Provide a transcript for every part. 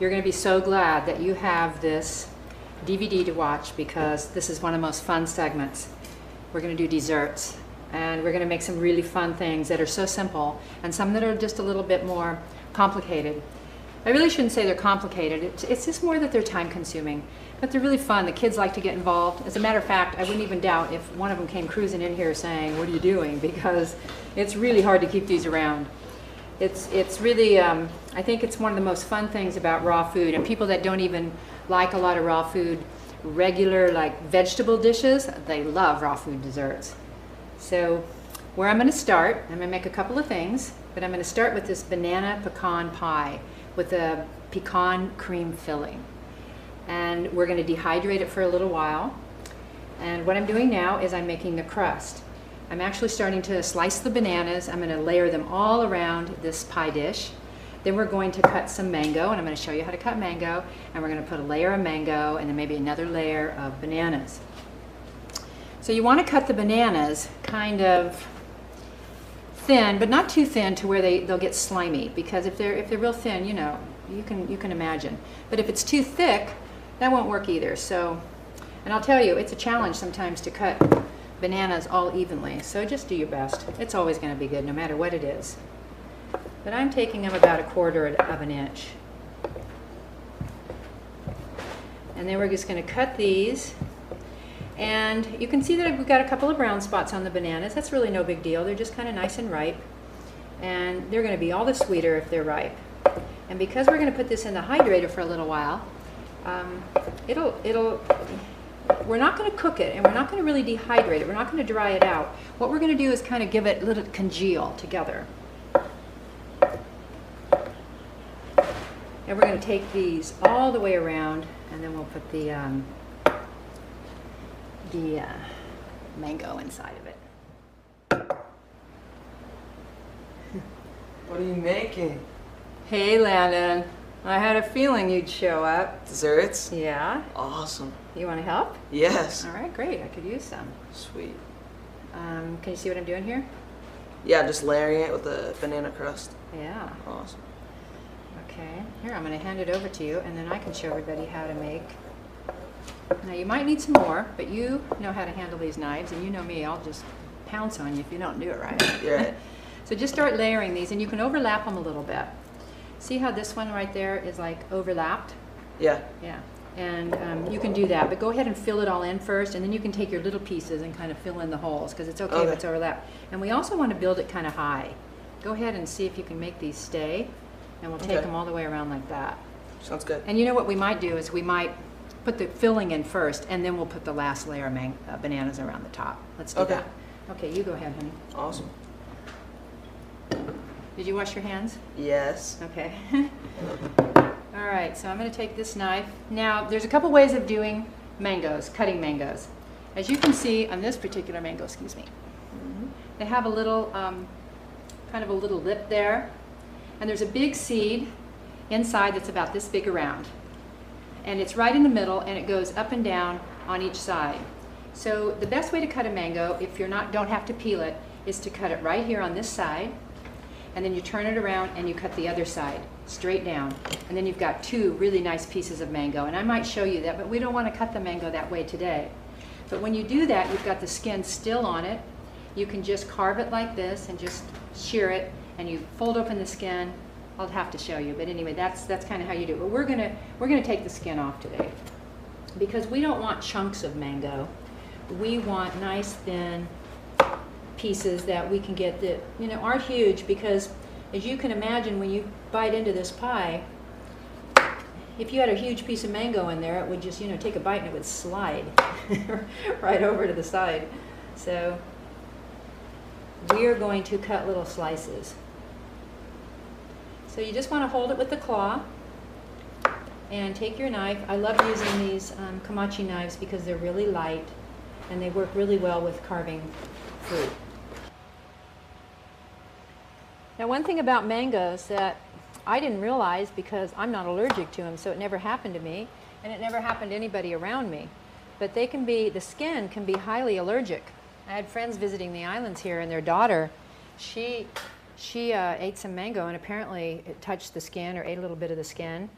You're going to be so glad that you have this DVD to watch, because this is one of the most fun segments. We're going to do desserts, and we're going to make some really fun things that are so simple, and some that are just a little bit more complicated. I really shouldn't say they're complicated. It's just more that they're time consuming, but they're really fun. The kids like to get involved. As a matter of fact, I wouldn't even doubt if one of them came cruising in here saying, "What are you doing?" Because it's really hard to keep these around. It's really, I think it's one of the most fun things about raw food, and people that don't even like a lot of raw food, regular like vegetable dishes, they love raw food desserts. So where I'm going to start, I'm going to make a couple of things, but I'm going to start with this banana pecan pie with a pecan cream filling. And we're going to dehydrate it for a little while. And what I'm doing now is I'm making the crust. I'm actually starting to slice the bananas. I'm going to layer them all around this pie dish. Then we're going to cut some mango, and I'm going to show you how to cut mango. And we're going to put a layer of mango and then maybe another layer of bananas. So you want to cut the bananas kind of thin, but not too thin to where they'll get slimy, because if they're real thin, you know, you can imagine. But if it's too thick, that won't work either. So, and I'll tell you, it's a challenge sometimes to cut bananas all evenly, so just do your best. It's always going to be good no matter what it is. But I'm taking them about 1/4 of an inch. And then we're just going to cut these. And you can see that we've got a couple of brown spots on the bananas. That's really no big deal. They're just kind of nice and ripe. And they're going to be all the sweeter if they're ripe. And because we're going to put this in the hydrator for a little while, we're not going to cook it, and we're not going to really dehydrate it. We're not going to dry it out. What we're going to do is kind of give it a little congeal together. And we're going to take these all the way around, and then we'll put the mango inside of it. What are you making? Hey, Landon. I had a feeling you'd show up. Desserts? Yeah? Awesome. You want to help? Yes. All right, great. I could use some. Sweet. Can you see what I'm doing here? Yeah, just layering it with a banana crust. Yeah. Awesome. Okay. Here, I'm going to hand it over to you, and then I can show everybody how to make. Now, you might need some more, but you know how to handle these knives, and you know me. I'll just pounce on you if you don't do it right. You're right. So just start layering these, and you can overlap them a little bit. See how this one right there is like overlapped? Yeah. Yeah. And you can do that, but go ahead and fill it all in first, and then you can take your little pieces and kind of fill in the holes, because it's okay if it's overlapped. And we also want to build it kind of high. Go ahead and see if you can make these stay, and we'll take them all the way around like that. Sounds good. And you know what we might do is we might put the filling in first, and then we'll put the last layer of bananas around the top. Let's do that. Okay, you go ahead, honey. Awesome. Did you wash your hands? Yes. Okay. All right, so I'm going to take this knife. Now, there's a couple ways of doing mangoes, cutting mangoes. As you can see on this particular mango, excuse me, they have a little, kind of a little lip there, and there's a big seed inside that's about this big around. And it's right in the middle, and it goes up and down on each side. So the best way to cut a mango, if you're don't have to peel it, is to cut it right here on this side, and then you turn it around and you cut the other side straight down, and then you've got two really nice pieces of mango. And I might show you that, but we don't want to cut the mango that way today. But when you do that, you've got the skin still on it. You can just carve it like this and just shear it, and you fold open the skin. I'll have to show you, but anyway, that's kind of how you do it. But we're gonna take the skin off today, because we don't want chunks of mango. We want nice thin pieces that we can get that are huge, because as you can imagine, when you bite into this pie, if you had a huge piece of mango in there, it would just take a bite and it would slide right over to the side. So we're going to cut little slices. So you just want to hold it with the claw and take your knife. I love using these Komachi knives because they're really light and they work really well with carving fruit. Now, one thing about mangoes that I didn't realize, because I'm not allergic to them, so it never happened to me, and it never happened to anybody around me, but the skin can be highly allergic. I had friends visiting the islands here, and their daughter, she ate some mango, and apparently it touched the skin or ate a little bit of the skin,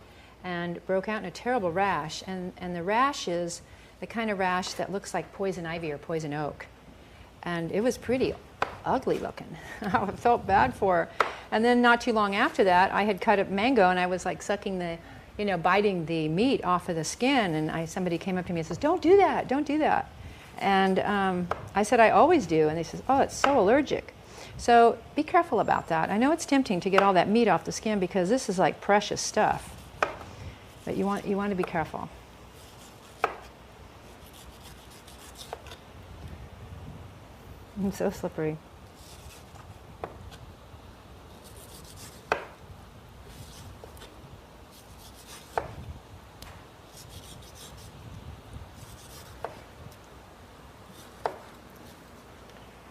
and broke out in a terrible rash. And the rash is the kind of rash that looks like poison ivy or poison oak. And it was pretty ugly looking. I felt bad for her. And then not too long after that, I had cut up mango, and I was like sucking the, you know, biting the meat off of the skin. And somebody came up to me and says, "Don't do that, don't do that." And I said, "I always do." And they said, "Oh, it's so allergic." So be careful about that. I know it's tempting to get all that meat off the skin because this is like precious stuff. But you want to be careful. It's so slippery.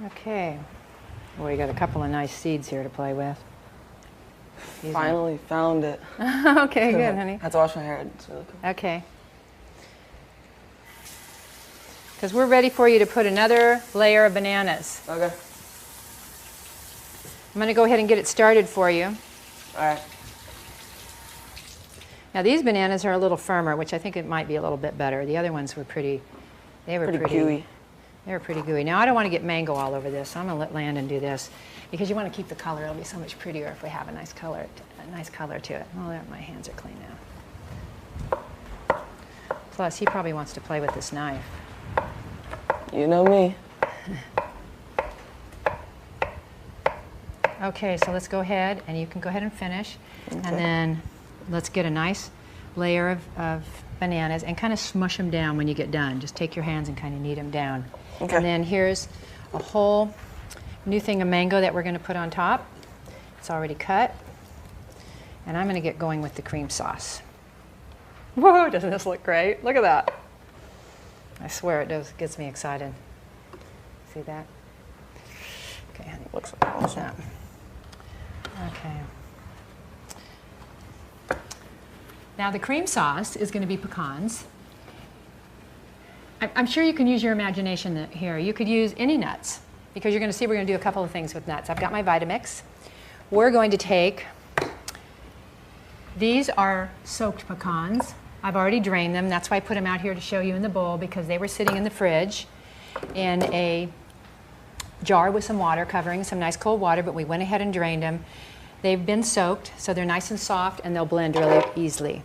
Okay. Well, we got a couple of nice seeds here to play with. Finally found it. Okay, good, honey. I have to wash my hair. It's really cool. Okay. Because we're ready for you to put another layer of bananas. Okay. I'm going to go ahead and get it started for you. All right. Now these bananas are a little firmer, which I think it might be a little bit better. The other ones were pretty Gooey. They were pretty gooey. Now I don't want to get mango all over this, so I'm going to let Landon do this because you want to keep the color. It'll be so much prettier if we have a nice color to it. Oh, there, my hands are clean now. Plus, he probably wants to play with this knife. You know me. Okay, so let's go ahead, and you can go ahead and finish. Okay. And then let's get a nice layer of bananas and kind of smush them down when you get done. Just take your hands and kind of knead them down. Okay. And then here's a whole new thing of mango that we're going to put on top. It's already cut. And I'm going to get going with the cream sauce. Whoa, doesn't this look great? Look at that. I swear it does. It gets me excited. See that? Okay, honey. Looks like awesome. Okay. Now the cream sauce is going to be pecans. I'm sure you can use your imagination here. You could use any nuts because you're going to see we're going to do a couple of things with nuts. I've got my Vitamix. We're going to take, these are soaked pecans. I've already drained them. That's why I put them out here to show you in the bowl because they were sitting in the fridge in a jar with some water covering, some nice cold water, but we went ahead and drained them. They've been soaked, so they're nice and soft and they'll blend really easily.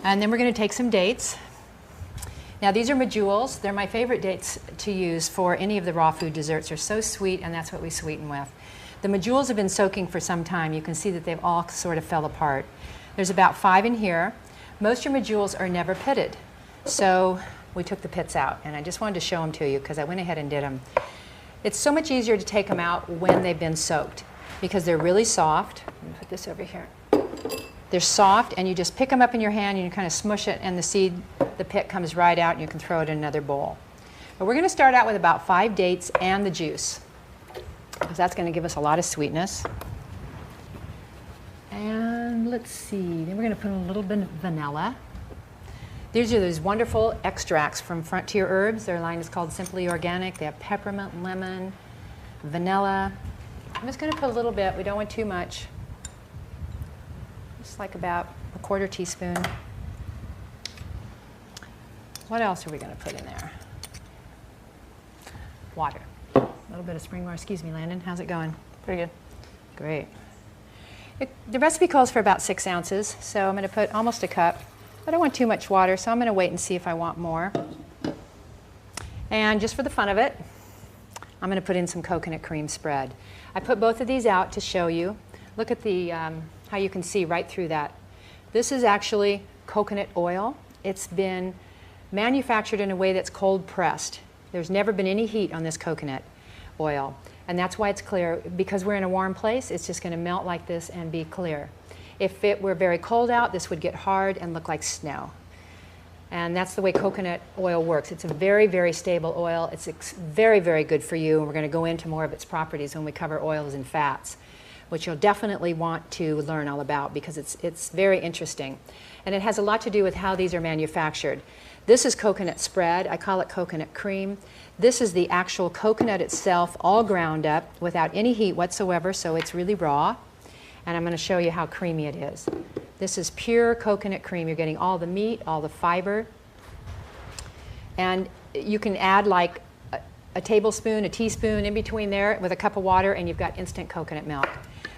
And then we're going to take some dates. Now these are medjool. They're my favorite dates to use for any of the raw food desserts. They're so sweet, and that's what we sweeten with. The medjool have been soaking for some time. You can see that they've all sort of fell apart. There's about 5 in here. Most of your medjool are never pitted. So we took the pits out, and I just wanted to show them to you because I went ahead and did them. It's so much easier to take them out when they've been soaked because they're really soft. Let me put this over here. They're soft, and you just pick them up in your hand and you kind of smush it, and the pit comes right out, and you can throw it in another bowl. But we're going to start out with about 5 dates and the juice because that's going to give us a lot of sweetness. And let's see, then we're going to put a little bit of vanilla. These are those wonderful extracts from Frontier Herbs. Their line is called Simply Organic. They have peppermint, lemon, vanilla. I'm just going to put a little bit. We don't want too much. Just like about a 1/4 teaspoon. What else are we going to put in there? Water. A little bit of spring water. Excuse me, Landon. How's it going? Pretty good. Great. The recipe calls for about 6 ounces, so I'm going to put almost a cup. I don't want too much water, so I'm going to wait and see if I want more. And just for the fun of it, I'm going to put in some coconut cream spread. I put both of these out to show you. Look at the how you can see right through that. This is actually coconut oil. It's been manufactured in a way that's cold pressed. There's never been any heat on this coconut oil, and that's why it's clear. Because we're in a warm place, it's just going to melt like this and be clear. If it were very cold out, this would get hard and look like snow. And that's the way coconut oil works. It's a very, very stable oil. It's very, very good for you. And we're going to go into more of its properties when we cover oils and fats, which you'll definitely want to learn all about because it's very interesting. And it has a lot to do with how these are manufactured. This is coconut spread. I call it coconut cream. This is the actual coconut itself, all ground up without any heat whatsoever, so it's really raw. And I'm going to show you how creamy it is. This is pure coconut cream. You're getting all the meat, all the fiber. And you can add like a tablespoon, a teaspoon in between there with a cup of water, and you've got instant coconut milk.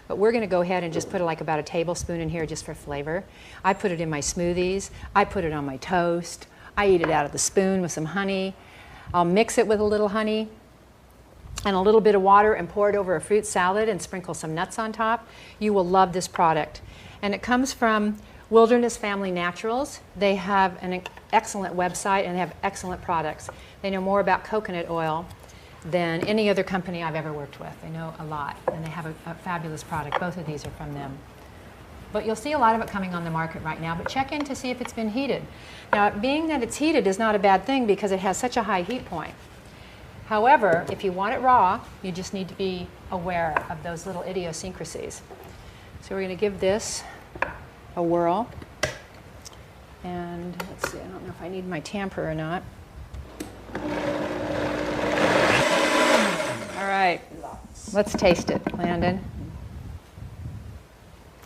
But we're going to go ahead and just put like about a tablespoon in here just for flavor. I put it in my smoothies. I put it on my toast. I eat it out of the spoon with some honey. I'll mix it with a little honey and a little bit of water and pour it over a fruit salad and sprinkle some nuts on top. You will love this product. And it comes from Wilderness Family Naturals. They have an excellent website and they have excellent products. They know more about coconut oil than any other company I've ever worked with. They know a lot, and they have a fabulous product. Both of these are from them. But you'll see a lot of it coming on the market right now, but check in to see if it's been heated. Now, being that it's heated is not a bad thing because it has such a high heat point. However, if you want it raw, you just need to be aware of those little idiosyncrasies. So we're going to give this a whirl. And let's see, I don't know if I need my tamper or not. All right, let's taste it, Landon.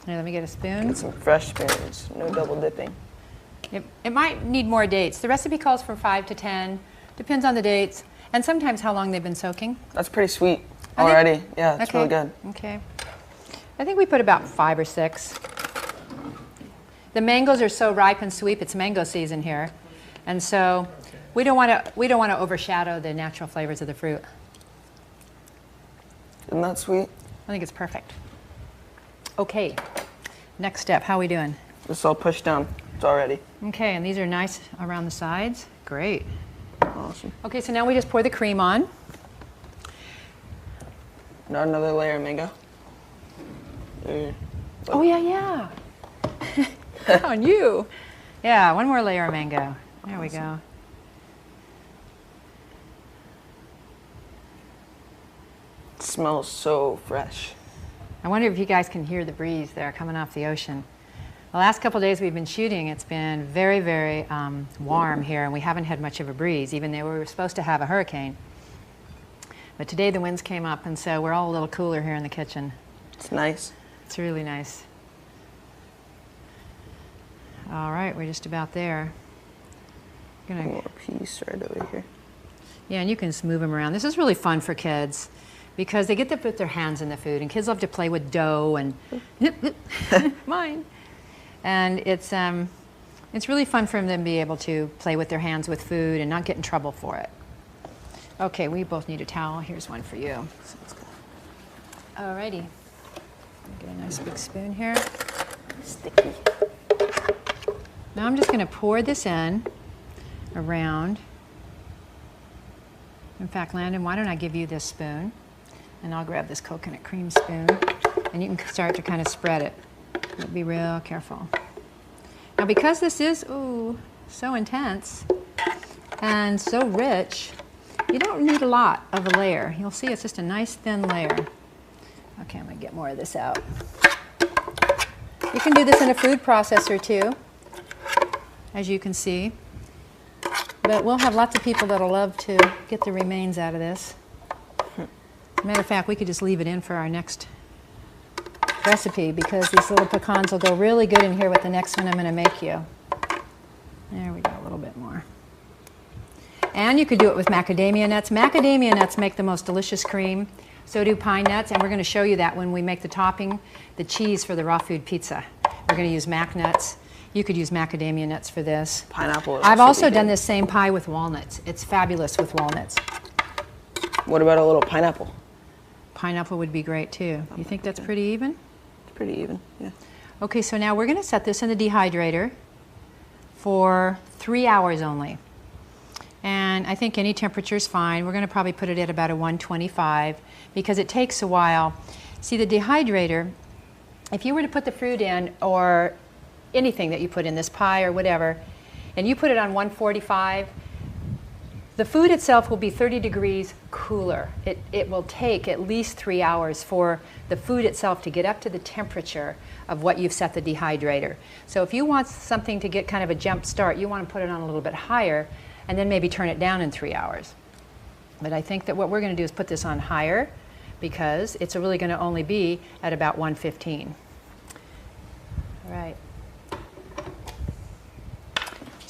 Here, let me get a spoon. Get some fresh spinach, no double dipping. It might need more dates. The recipe calls for 5 to 10, depends on the dates, and sometimes how long they've been soaking. That's pretty sweet already. Yeah, it's okay. really good. Okay. I think we put about 5 or 6. The mangoes are so ripe and sweet. It's mango season here, and so we don't want to overshadow the natural flavors of the fruit. Isn't that sweet? I think it's perfect. Okay, next step. How are we doing? This all pushed down. It's all ready. Okay, and these are nice around the sides. Great. Awesome. Okay, so now we just pour the cream on. Not another layer of mango. There. Oh yeah. Good on you. Yeah, one more layer of mango. There we go. It smells so fresh. I wonder if you guys can hear the breeze there coming off the ocean. The last couple of days we've been shooting, it's been very, very warm here, and we haven't had much of a breeze, even though we were supposed to have a hurricane. But today the winds came up, and so we're all a little cooler here in the kitchen. It's nice. It's really nice. All right, we're just about there. One more piece right over here. Yeah, and you can just move them around. This is really fun for kids because they get to put their hands in the food, and kids love to play with dough and mine. And it's really fun for them to be able to play with their hands with food and not get in trouble for it. Okay, we both need a towel. Here's one for you. All righty. Get a nice big spoon here. Sticky. Now I'm just going to pour this in around. In fact, Landon, why don't I give you this spoon, and I'll grab this coconut cream spoon, and you can start to kind of spread it. But be real careful. Now, because this is, so intense and so rich, you don't need a lot of a layer. You'll see it's just a nice thin layer. Okay, I'm going to get more of this out. You can do this in a food processor too, as you can see. But we'll have lots of people that'll love to get the remains out of this. Matter of fact, we could just leave it in for our next recipe because these little pecans will go really good in here with the next one I'm going to make you. There we go, a little bit more. And you could do it with macadamia nuts. Macadamia nuts make the most delicious cream. So do pine nuts, and we're going to show you that when we make the topping, the cheese for the raw food pizza. We're going to use mac nuts. You could use macadamia nuts for this. Pineapple. I've also done this same pie with walnuts. It's fabulous with walnuts. What about a little pineapple? Pineapple would be great too. You think that's pretty even? It's pretty even, yeah. Okay, so now we're going to set this in the dehydrator for 3 hours only. And I think any temperature is fine. We're going to probably put it at about a 125 because it takes a while. See, the dehydrator, if you were to put the fruit in or anything that you put in, this pie or whatever, and you put it on 145, the food itself will be 30 degrees cooler. It will take at least 3 hours for the food itself to get up to the temperature of what you've set the dehydrator. So if you want something to get kind of a jump start, you want to put it on a little bit higher and then maybe turn it down in 3 hours. But I think that what we're going to do is put this on higher because it's really going to only be at about 115. All right.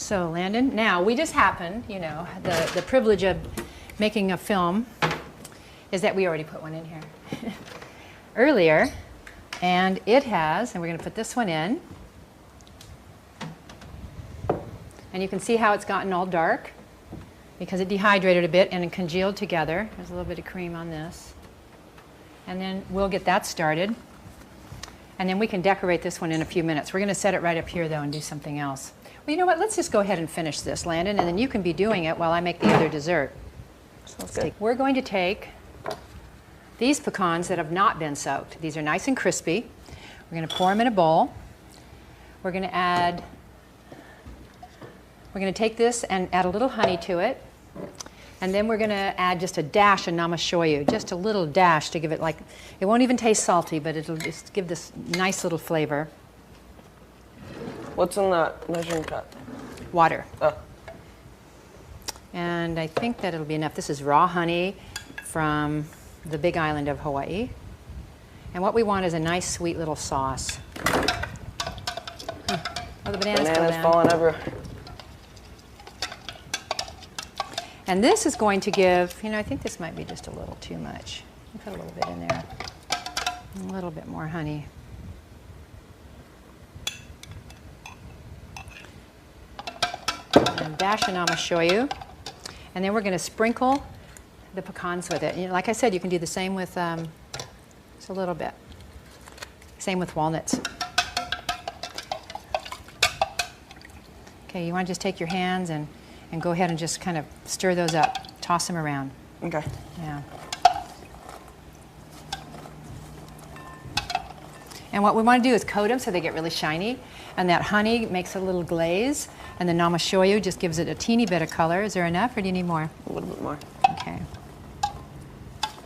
So Landon, now we just happen, you know, the privilege of making a film is that we already put one in here earlier, and it has, and we're going to put this one in, and you can see how it's gotten all dark because it dehydrated a bit and it congealed together. There's a little bit of cream on this, and then we'll get that started, and then we can decorate this one in a few minutes. We're going to set it right up here though and do something else. Well, you know what? Let's just go ahead and finish this, Landon, and then you can be doing it while I make the other dessert. Sounds good. We're going to take these pecans that have not been soaked. These are nice and crispy. We're going to pour them in a bowl. We're going to take this and add a little honey to it. And then we're going to add just a dash of namashoyu, just a little dash to give it like, it won't even taste salty, but it'll just give this nice little flavor. What's in that measuring cup? Water. Oh. And I think that it'll be enough. This is raw honey from the big island of Hawaii. And what we want is a nice sweet little sauce. Oh, the bananas falling everywhere. And this is going to give, you know, I think this might be just a little too much. I'll put a little bit in there. A little bit more honey. And a dash of namashoyu. And then we're going to sprinkle the pecans with it. You know, like I said, you can do the same with just a little bit. Same with walnuts. Okay, you want to just take your hands and go ahead and just kind of stir those up. Toss them around. Okay. Yeah. And what we want to do is coat them so they get really shiny. And that honey makes a little glaze. And the namashoyu just gives it a teeny bit of color. Is there enough or do you need more? A little bit more. Okay.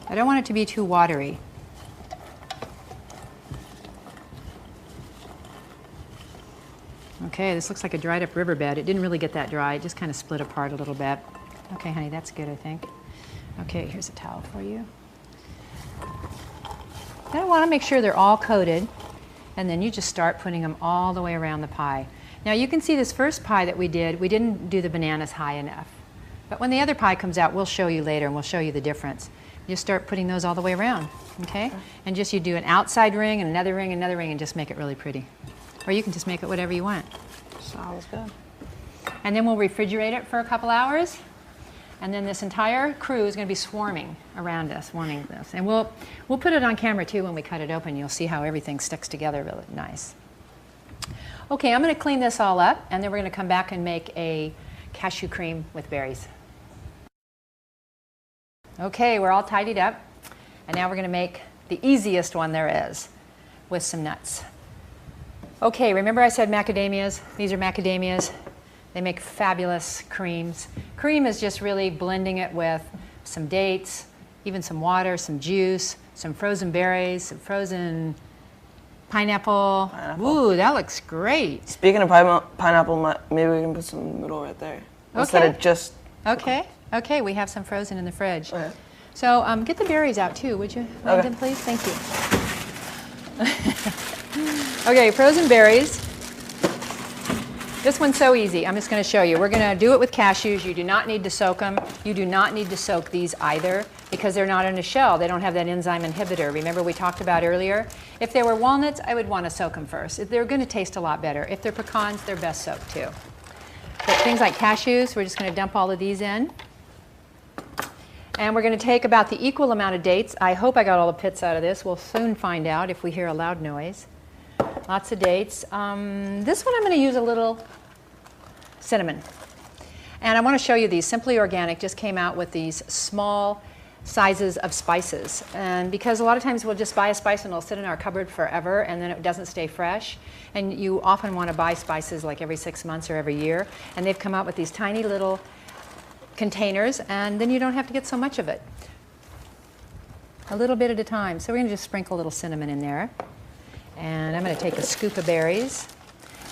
I don't want it to be too watery. Okay, this looks like a dried up riverbed. It didn't really get that dry. It just kind of split apart a little bit. Okay, honey, that's good, I think. Okay, here's a towel for you. I want to make sure they're all coated, and then you just start putting them all the way around the pie. Now you can see this first pie that we didn't do the bananas high enough. But when the other pie comes out, we'll show you later, and we'll show you the difference. You start putting those all the way around, okay? And just you do an outside ring, and another ring, and just make it really pretty. Or you can just make it whatever you want. Sounds good. And then we'll refrigerate it for a couple hours. And then this entire crew is going to be swarming around us, wanting this. And we'll put it on camera too when we cut it open. You'll see how everything sticks together really nice. Okay, I'm going to clean this all up, and then we're going to come back and make a cashew cream with berries. Okay, we're all tidied up. And now we're going to make the easiest one there is with some nuts. Okay, remember I said macadamias? These are macadamias. They make fabulous creams. Cream is just really blending it with some dates, even some water, some juice, some frozen berries, some frozen pineapple. Ooh, that looks great. Speaking of pineapple, maybe we can put some in the middle right there. Instead of just... Okay, okay, we have some frozen in the fridge. Okay. So get the berries out too, would you, Landon, please? Thank you. Okay, frozen berries. This one's so easy. I'm just going to show you. We're going to do it with cashews. You do not need to soak them. You do not need to soak these either because they're not in a shell. They don't have that enzyme inhibitor. Remember we talked about earlier? If they were walnuts, I would want to soak them first. They're going to taste a lot better. If they're pecans, they're best soaked too. But things like cashews, we're just going to dump all of these in. And we're going to take about the equal amount of dates. I hope I got all the pits out of this. We'll soon find out if we hear a loud noise. Lots of dates. This one I'm going to use a little cinnamon. And I want to show you these. Simply Organic just came out with these small sizes of spices. And because a lot of times we'll just buy a spice and it'll sit in our cupboard forever and then it doesn't stay fresh. And you often want to buy spices like every 6 months or every year. And they've come out with these tiny little containers, and then you don't have to get so much of it. A little bit at a time. So we're going to just sprinkle a little cinnamon in there. And I'm going to take a scoop of berries.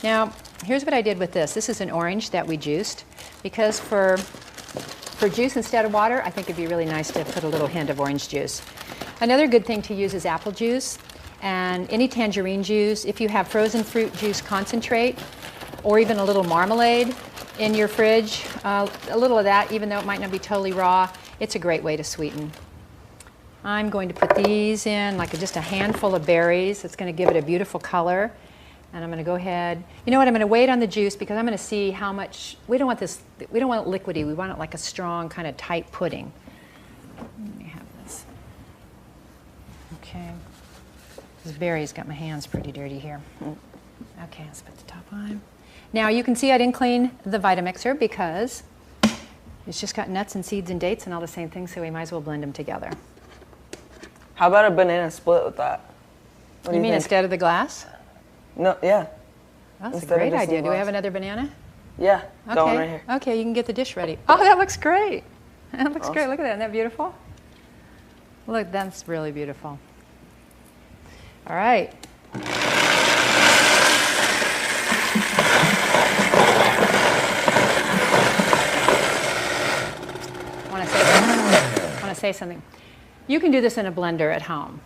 Now, here's what I did with this. This is an orange that we juiced, because for juice instead of water, I think it'd be really nice to put a little hint of orange juice. Another good thing to use is apple juice and any tangerine juice. If you have frozen fruit juice concentrate, or even a little marmalade in your fridge. A little of that, even though it might not be totally raw, it's a great way to sweeten. I'm going to put these in, like just a handful of berries. It's going to give it a beautiful color. And I'm going to go ahead. You know what? I'm going to wait on the juice because I'm going to see how much. We don't want this. We don't want it liquidy. We want it like a strong, kind of tight pudding. Let me have this. Okay. This berry's got my hands pretty dirty here. Okay, let's put the top on. Now you can see I didn't clean the Vitamixer because it's just got nuts and seeds and dates and all the same things, so we might as well blend them together. How about a banana split with that? What do You mean think? instead of the glass? No, yeah. That's Instead a of great just idea. the Do we have glass. another banana? Yeah, Okay. got one right here. Okay, you can get the dish ready. Oh, that looks great. That looks great. Awesome. Look at that. Isn't that beautiful? Look, that's really beautiful. All right. I want to say something. You can do this in a blender at home.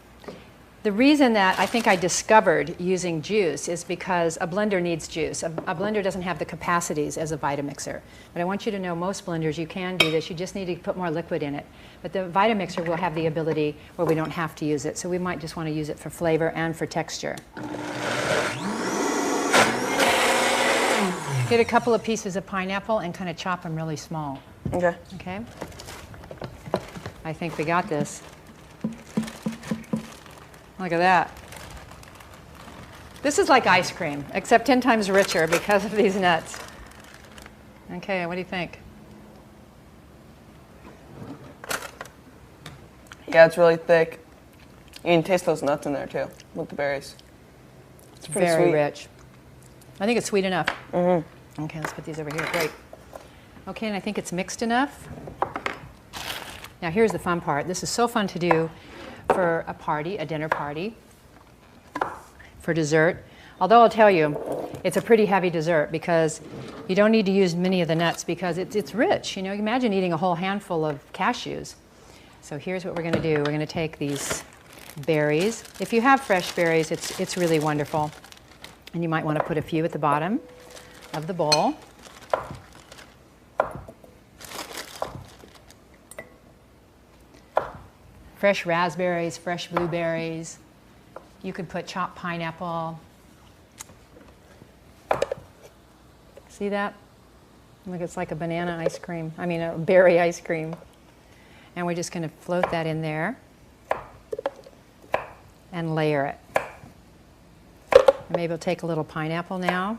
The reason that I think I discovered using juice is because a blender needs juice. A blender doesn't have the capacities as a Vitamixer. But I want you to know most blenders, you can do this. You just need to put more liquid in it. But the Vitamixer will have the ability where we don't have to use it. So we might just want to use it for flavor and for texture. Get a couple of pieces of pineapple and kind of chop them really small. Okay. Okay? I think we got this. Look at that. This is like ice cream, except 10 times richer because of these nuts. Okay, what do you think? Yeah, it's really thick. You can taste those nuts in there too, with the berries. It's pretty very sweet. rich. I think it's sweet enough. Mm-hmm. Okay, let's put these over here. Great. Okay, and I think it's mixed enough. Now here's the fun part. This is so fun to do for a party, a dinner party, for dessert. Although I'll tell you, it's a pretty heavy dessert because you don't need to use many of the nuts because it's rich. You know, imagine eating a whole handful of cashews. So here's what we're going to do. We're going to take these berries. If you have fresh berries, it's really wonderful. And you might want to put a few at the bottom of the bowl. Fresh raspberries, fresh blueberries. You could put chopped pineapple. See that? Look, it's like a banana ice cream. I mean, a berry ice cream. And we're just going to float that in there and layer it. And maybe we'll take a little pineapple now.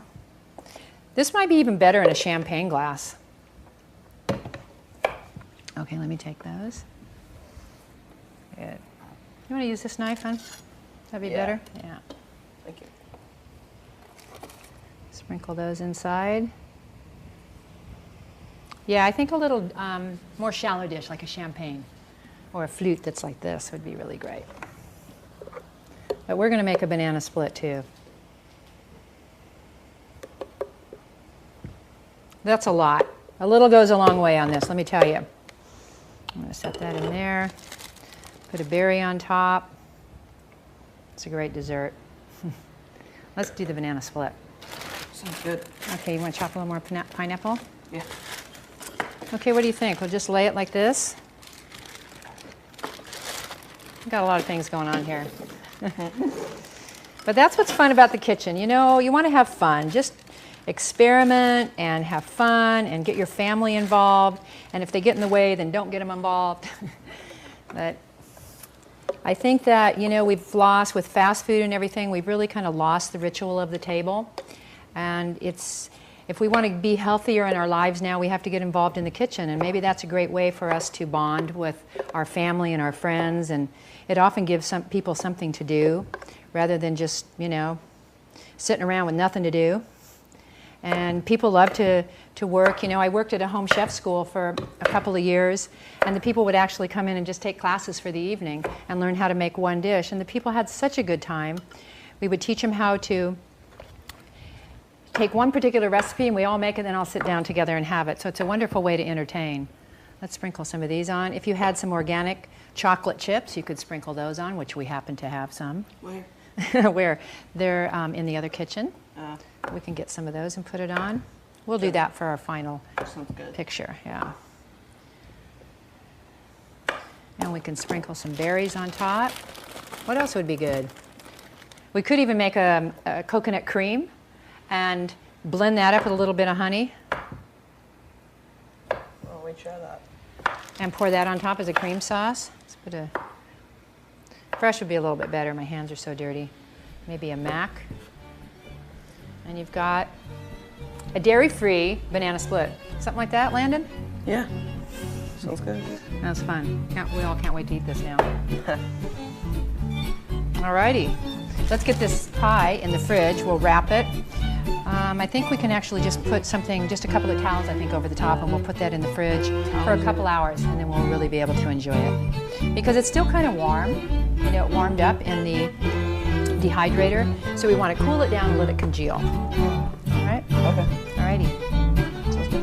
This might be even better in a champagne glass. Okay, let me take those. Good. You want to use this knife, hon? That'd be better? Yeah. Thank you. Sprinkle those inside. Yeah, I think a little more shallow dish, like a champagne or a flute that's like this would be really great. But we're going to make a banana split too. That's a lot. A little goes a long way on this, let me tell you. I'm going to set that in there. Put a berry on top. It's a great dessert. Let's do the banana split. Sounds good. Okay, you want to chop a little more pineapple? Yeah. Okay, what do you think? We'll just lay it like this. We've got a lot of things going on here. But that's what's fun about the kitchen. You know, you want to have fun. Just experiment and have fun and get your family involved. And if they get in the way, then don't get them involved. But I think that, you know, we've lost, with fast food and everything, we've really kind of lost the ritual of the table. And if we want to be healthier in our lives now, we have to get involved in the kitchen. And maybe that's a great way for us to bond with our family and our friends. And it often gives some people something to do rather than just, you know, sitting around with nothing to do. And people love to work. You know, I worked at a home chef school for a couple of years, and the people would actually come in and just take classes for the evening and learn how to make one dish. And the people had such a good time. We would teach them how to take one particular recipe, and we all make it, and then all sit down together and have it. So it's a wonderful way to entertain. Let's sprinkle some of these on. If you had some organic chocolate chips, you could sprinkle those on, which we happen to have some. Where? Where? They're in the other kitchen. We can get some of those and put it on. We'll do that for our final Sounds good. picture, yeah. And we can sprinkle some berries on top. What else would be good? We could even make a coconut cream and blend that up with a little bit of honey. Oh, we try that. And pour that on top as a cream sauce. Let's put a fresh would be a little bit better. My hands are so dirty. Maybe a mac. And you've got a dairy-free banana split. Something like that, Landon? Yeah. Sounds good. That's fun. We all can't wait to eat this now. Alrighty. Let's get this pie in the fridge. We'll wrap it. I think we can actually just put something, just a couple of towels, I think, over the top, and we'll put that in the fridge for a couple hours, and then we'll really be able to enjoy it. Because it's still kind of warm. You know, it warmed up in the dehydrator, so we want to cool it down and let it congeal. All right? Okay. Alrighty. Sounds good.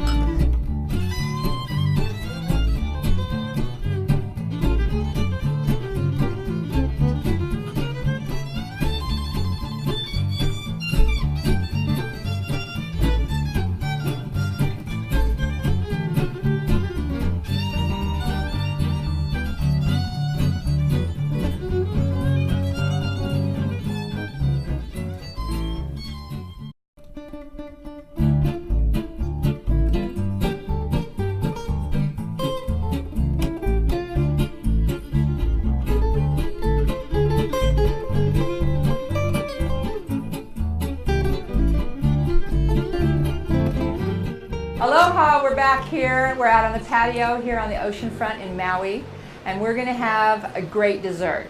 Aloha, we're back here. We're out on the patio here on the ocean front in Maui, and we're going to have a great dessert.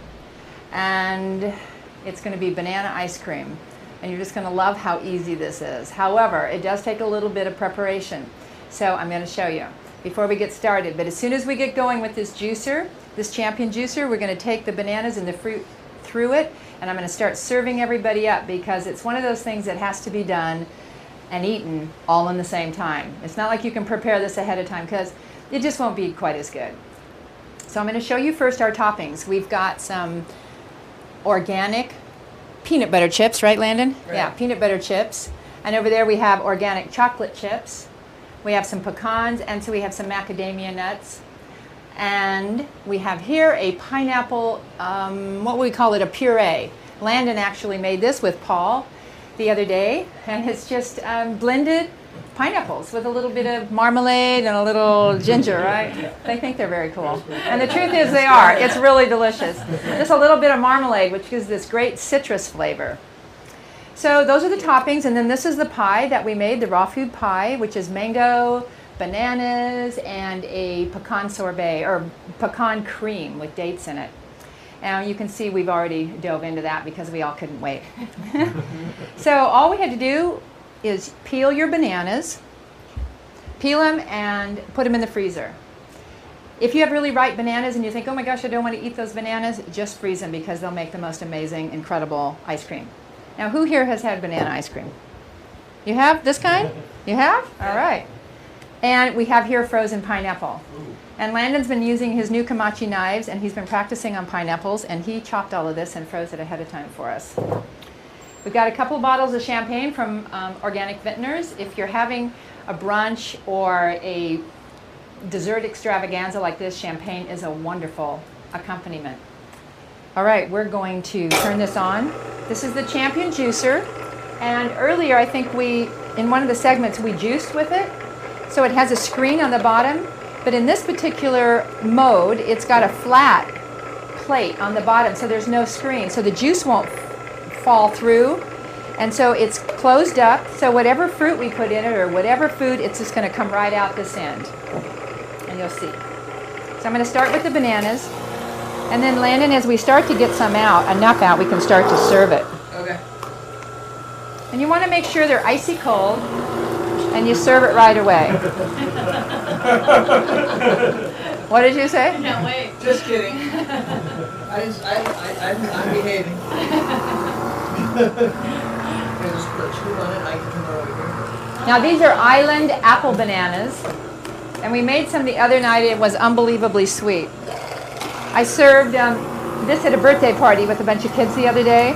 And it's going to be banana ice cream. And you're just going to love how easy this is. However, it does take a little bit of preparation. So I'm going to show you before we get started. But as soon as we get going with this juicer, this Champion juicer, we're going to take the bananas and the fruit through it, and I'm going to start serving everybody up because it's one of those things that has to be done and eaten all in the same time. It's not like you can prepare this ahead of time because it just won't be quite as good. So I'm going to show you first our toppings. We've got some organic peanut butter chips, right, Landon? Right. Yeah, peanut butter chips. And over there we have organic chocolate chips. We have some pecans, and so we have some macadamia nuts. And we have here a pineapple, what would we call it, a puree. Landon actually made this with Paul the other day, and it's just blended pineapples with a little bit of marmalade and a little ginger, right? They think they're very cool. And the truth is they are. It's really delicious. Just a little bit of marmalade, which gives this great citrus flavor. So those are the toppings, and then this is the pie that we made, the raw food pie, which is mango, bananas, and a pecan sorbet, or pecan cream with dates in it. And you can see we've already dove into that because we all couldn't wait. So all we had to do is peel your bananas, peel them and put them in the freezer. If you have really ripe bananas and you think, oh my gosh, I don't want to eat those bananas, just freeze them because they'll make the most amazing, incredible ice cream. Now, who here has had banana ice cream? You have this kind? You have? All right. And we have here frozen pineapple. And Landon's been using his new Kamachi knives, and he's been practicing on pineapples, and he chopped all of this and froze it ahead of time for us. We've got a couple bottles of champagne from Organic Vintners. If you're having a brunch or a dessert extravaganza like this, champagne is a wonderful accompaniment. All right, we're going to turn this on. This is the Champion juicer, and earlier I think in one of the segments, we juiced with it. So it has a screen on the bottom. But in this particular mode, it's got a flat plate on the bottom, so there's no screen. So the juice won't fall through. And so it's closed up, so whatever fruit we put in it or whatever food, it's just going to come right out this end. And you'll see. So I'm going to start with the bananas. And then, Landon, as we start to get some out, enough out, we can start to serve it. Okay. And you want to make sure they're icy cold, and you serve it right away. What did you say? Can't wait. Just kidding. I'm behaving. Can I just put a scoop on it? I can come over here. Now these are island apple bananas, and we made some the other night. It was unbelievably sweet. I served this at a birthday party with a bunch of kids the other day,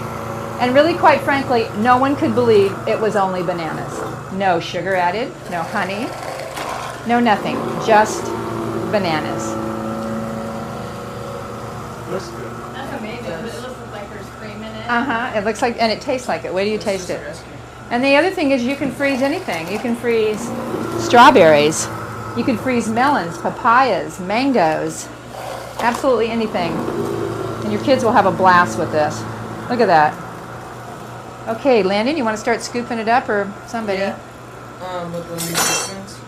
And really, quite frankly, no one could believe it was only bananas. No sugar added, no honey, no nothing, just bananas. Looks good. That's amazing. It looks like there's cream in it. It looks like, and it tastes like it. Wait till you taste it. And the other thing is you can freeze anything. You can freeze strawberries. You can freeze melons, papayas, mangoes, absolutely anything. And your kids will have a blast with this. Look at that. Okay, Landon, you want to start scooping it up, or somebody? Yeah. With the resistance.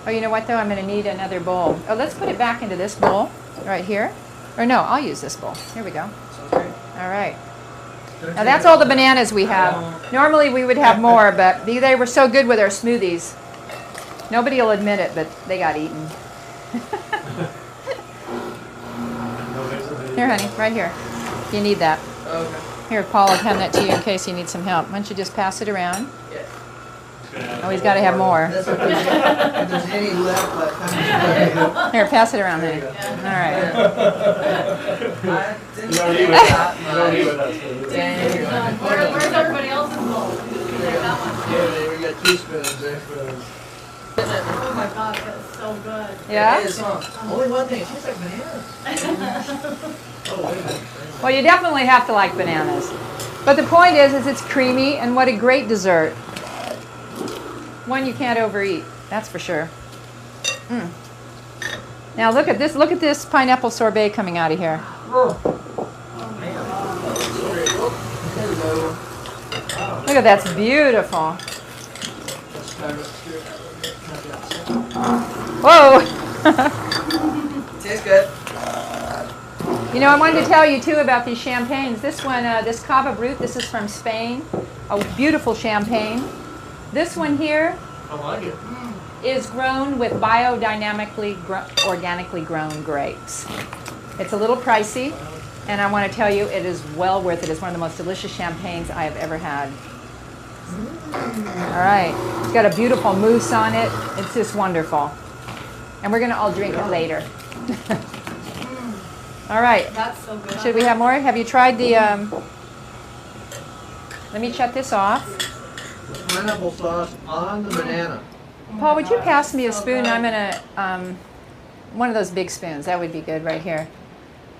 Oh, you know what though? I'm going to need another bowl. Oh, let's put it back into this bowl right here. Or no, I'll use this bowl. Here we go. Sounds great. All right. Now that's all the bananas we have. Normally we would have more, but they were so good with our smoothies. Nobody will admit it, but they got eaten. Here, honey, right here. You need that. Okay. Here, Paul will hand that to you in case you need some help. Why don't you just pass it around? Yeah. Oh, he's got to have more. That's if there's any left, like, I'm Here, pass it around, honey. All right. I didn't don't think eat about don't eat with my- us. Dang. Where's everybody else's bowl? You take that one. Yeah, we got 2 spoons there. Oh my gosh, that's so good. Yeah? It is, huh? Only one thing, it tastes like bananas. Oh, wait a minute. Well, you definitely have to like bananas. But the point is it's creamy, and what a great dessert. One you can't overeat, that's for sure. Now look at this pineapple sorbet coming out of here. Look at that's beautiful. Whoa! Tastes good. You know, I wanted to tell you too about these champagnes. This one, this Cava Brut, this is from Spain. A beautiful champagne. This one here I like it. is grown with biodynamically, organically grown grapes. It's a little pricey, and I want to tell you, it is well worth it. It's one of the most delicious champagnes I have ever had. All right, it's got a beautiful mousse on it. It's just wonderful. And we're going to all drink it later. All right, That's so good. should we have more? Have you tried the, let me shut this off. Pineapple sauce on the banana. Paul, would you pass me a spoon? I'm going to, one of those big spoons. That would be good right here.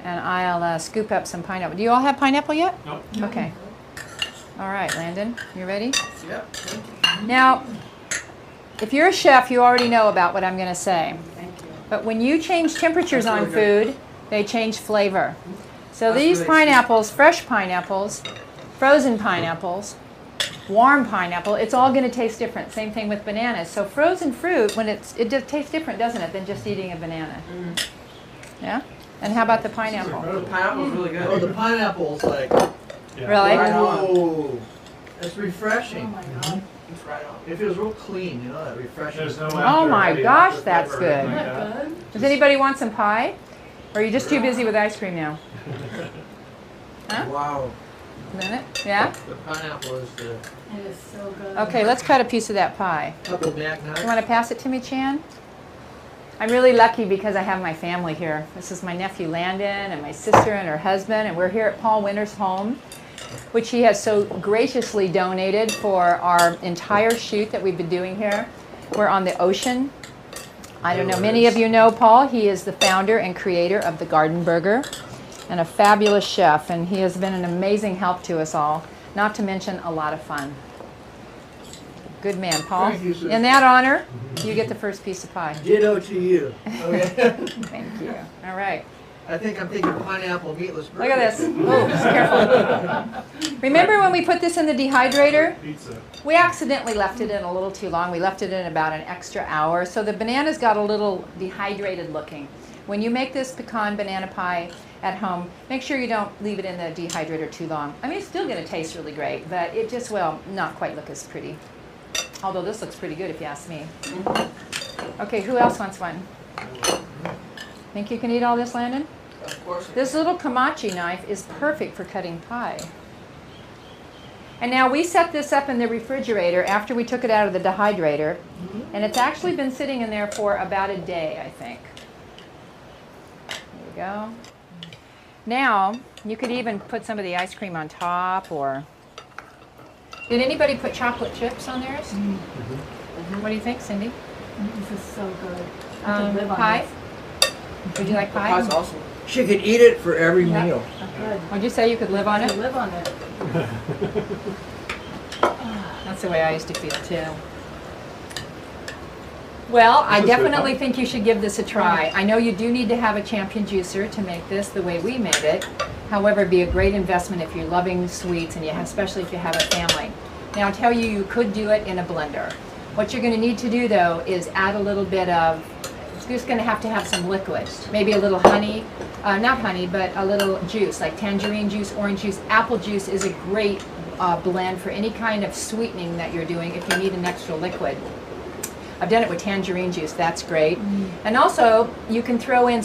And I'll scoop up some pineapple. Do you all have pineapple yet? Nope. Okay. All right, Landon, you ready? Yep. Now, if you're a chef, you already know about what I'm going to say. But when you change temperatures That's on really food, they change flavor. So That's these really pineapples, fresh pineapples, frozen pineapples, warm pineapple, it's all going to taste different. Same thing with bananas. So frozen fruit, when it just tastes different, doesn't it, than just eating a banana? Yeah? And how about the pineapple? The pineapple's really good. Oh, the pineapple's like... Yeah. Really? Right on. It's refreshing. Oh my god. It's right on. It feels real clean, you know, that refreshing. There's no Oh my after- gosh, after that's flavor or anything good. like that. Good. Does anybody want some pie? Or are you just too busy with ice cream now? Huh? Wow. Isn't it? Yeah? The pineapple is the It is so good. Okay, let's cut a piece of that pie. couple back nuts. You want to pass it to me, Chan? I'm really lucky because I have my family here. This is my nephew Landon and my sister and her husband, and we're here at Paul Winter's home, which he has so graciously donated for our entire shoot that we've been doing here. We're on the ocean. I don't know, many of you know Paul. He is the founder and creator of the Garden Burger and a fabulous chef, and he has been an amazing help to us all, not to mention a lot of fun. Good man, Paul. Thank you, sir. In that honor, you get the first piece of pie. Ditto to you. Okay. Thank you. All right. I think I'm thinking pineapple meatless burger. Look at this. Oh, just careful. Remember when we put this in the dehydrator? Pizza. We accidentally left it in a little too long. We left it in about an extra hour. So the bananas got a little dehydrated looking. When you make this pecan banana pie at home, make sure you don't leave it in the dehydrator too long. I mean, it's still going to taste really great, but it just will not quite look as pretty. Although this looks pretty good if you ask me. Okay, who else wants one? Think you can eat all this, Landon? Of course. This little Kamachi knife is perfect for cutting pie. And now we set this up in the refrigerator after we took it out of the dehydrator, and it's actually been sitting in there for about a day, I think. There we go. Now, you could even put some of the ice cream on top, or Did anybody put chocolate chips on theirs? What do you think, Cindy? This is so good. I could live on Pie? this. Would you like pie? Pie's awesome. She could eat it for every Yeah. meal. I could. Would you say you could live on I could it? live on it. That's the way I used to feel too. Well, I This is good, definitely huh? think you should give this a try. I know you do need to have a champion juicer to make this the way we made it. However, it'd be a great investment if you're loving sweets and especially if you have a family. Now, I'll tell you, you could do it in a blender. What you're going to need to do though is add a little bit of, you're just going to have some liquid. Maybe a little honey, not honey, but a little juice, like tangerine juice, orange juice. Apple juice is a great blend for any kind of sweetening that you're doing if you need an extra liquid. I've done it with tangerine juice, that's great. And also, you can throw in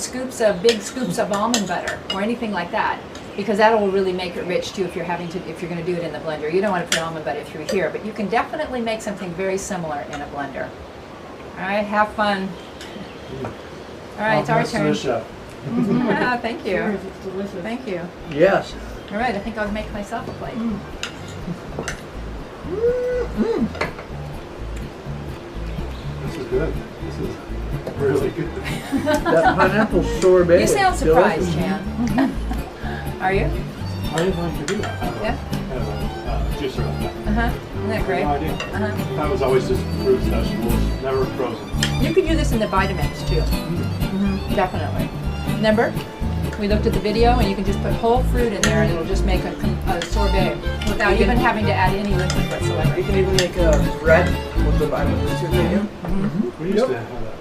big scoops of almond butter or anything like that, because that will really make it rich too if you're going to do it in the blender. You don't want to put almond butter through here, but you can definitely make something very similar in a blender. All right, have fun. All right, it's our Compliments to turn. the chef. Ah, thank you. Cheers, it's delicious. Thank you. Yes. All right, I think I'll make myself a plate. This is good. This is really good. That pineapple sorbet. You sound is surprised, delicious. Jan. Are you? I didn't know you could do that. Yeah. Have a juicer like that. Isn't that great? No idea. That was always just fruits, vegetables, never frozen. You could do this in the Vitamix too. Definitely. Remember? We looked at the video and you can just put whole fruit in there and it'll just make a sorbet without You can- even having to add any liquid You whatsoever. can even make a bread with the vitamins too, can you? We used to have that.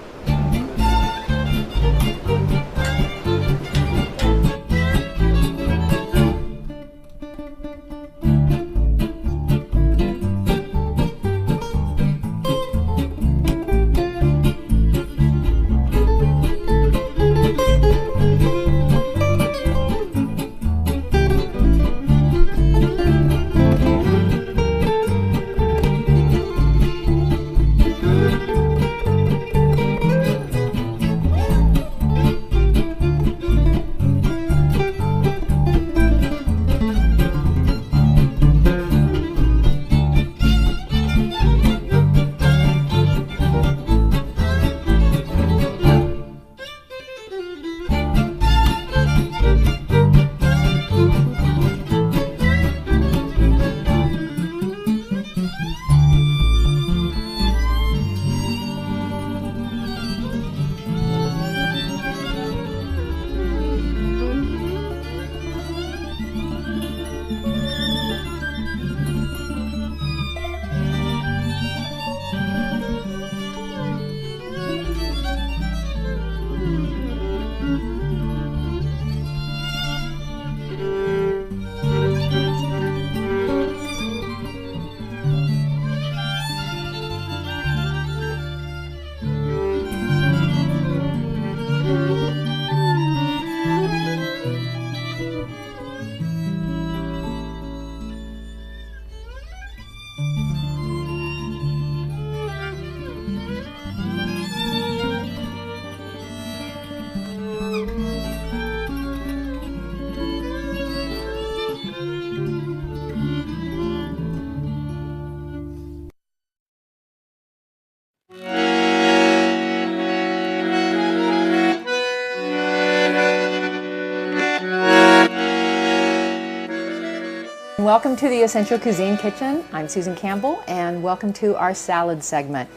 Welcome to the Essential Cuisine Kitchen. I'm Susan Campbell and welcome to our salad segment.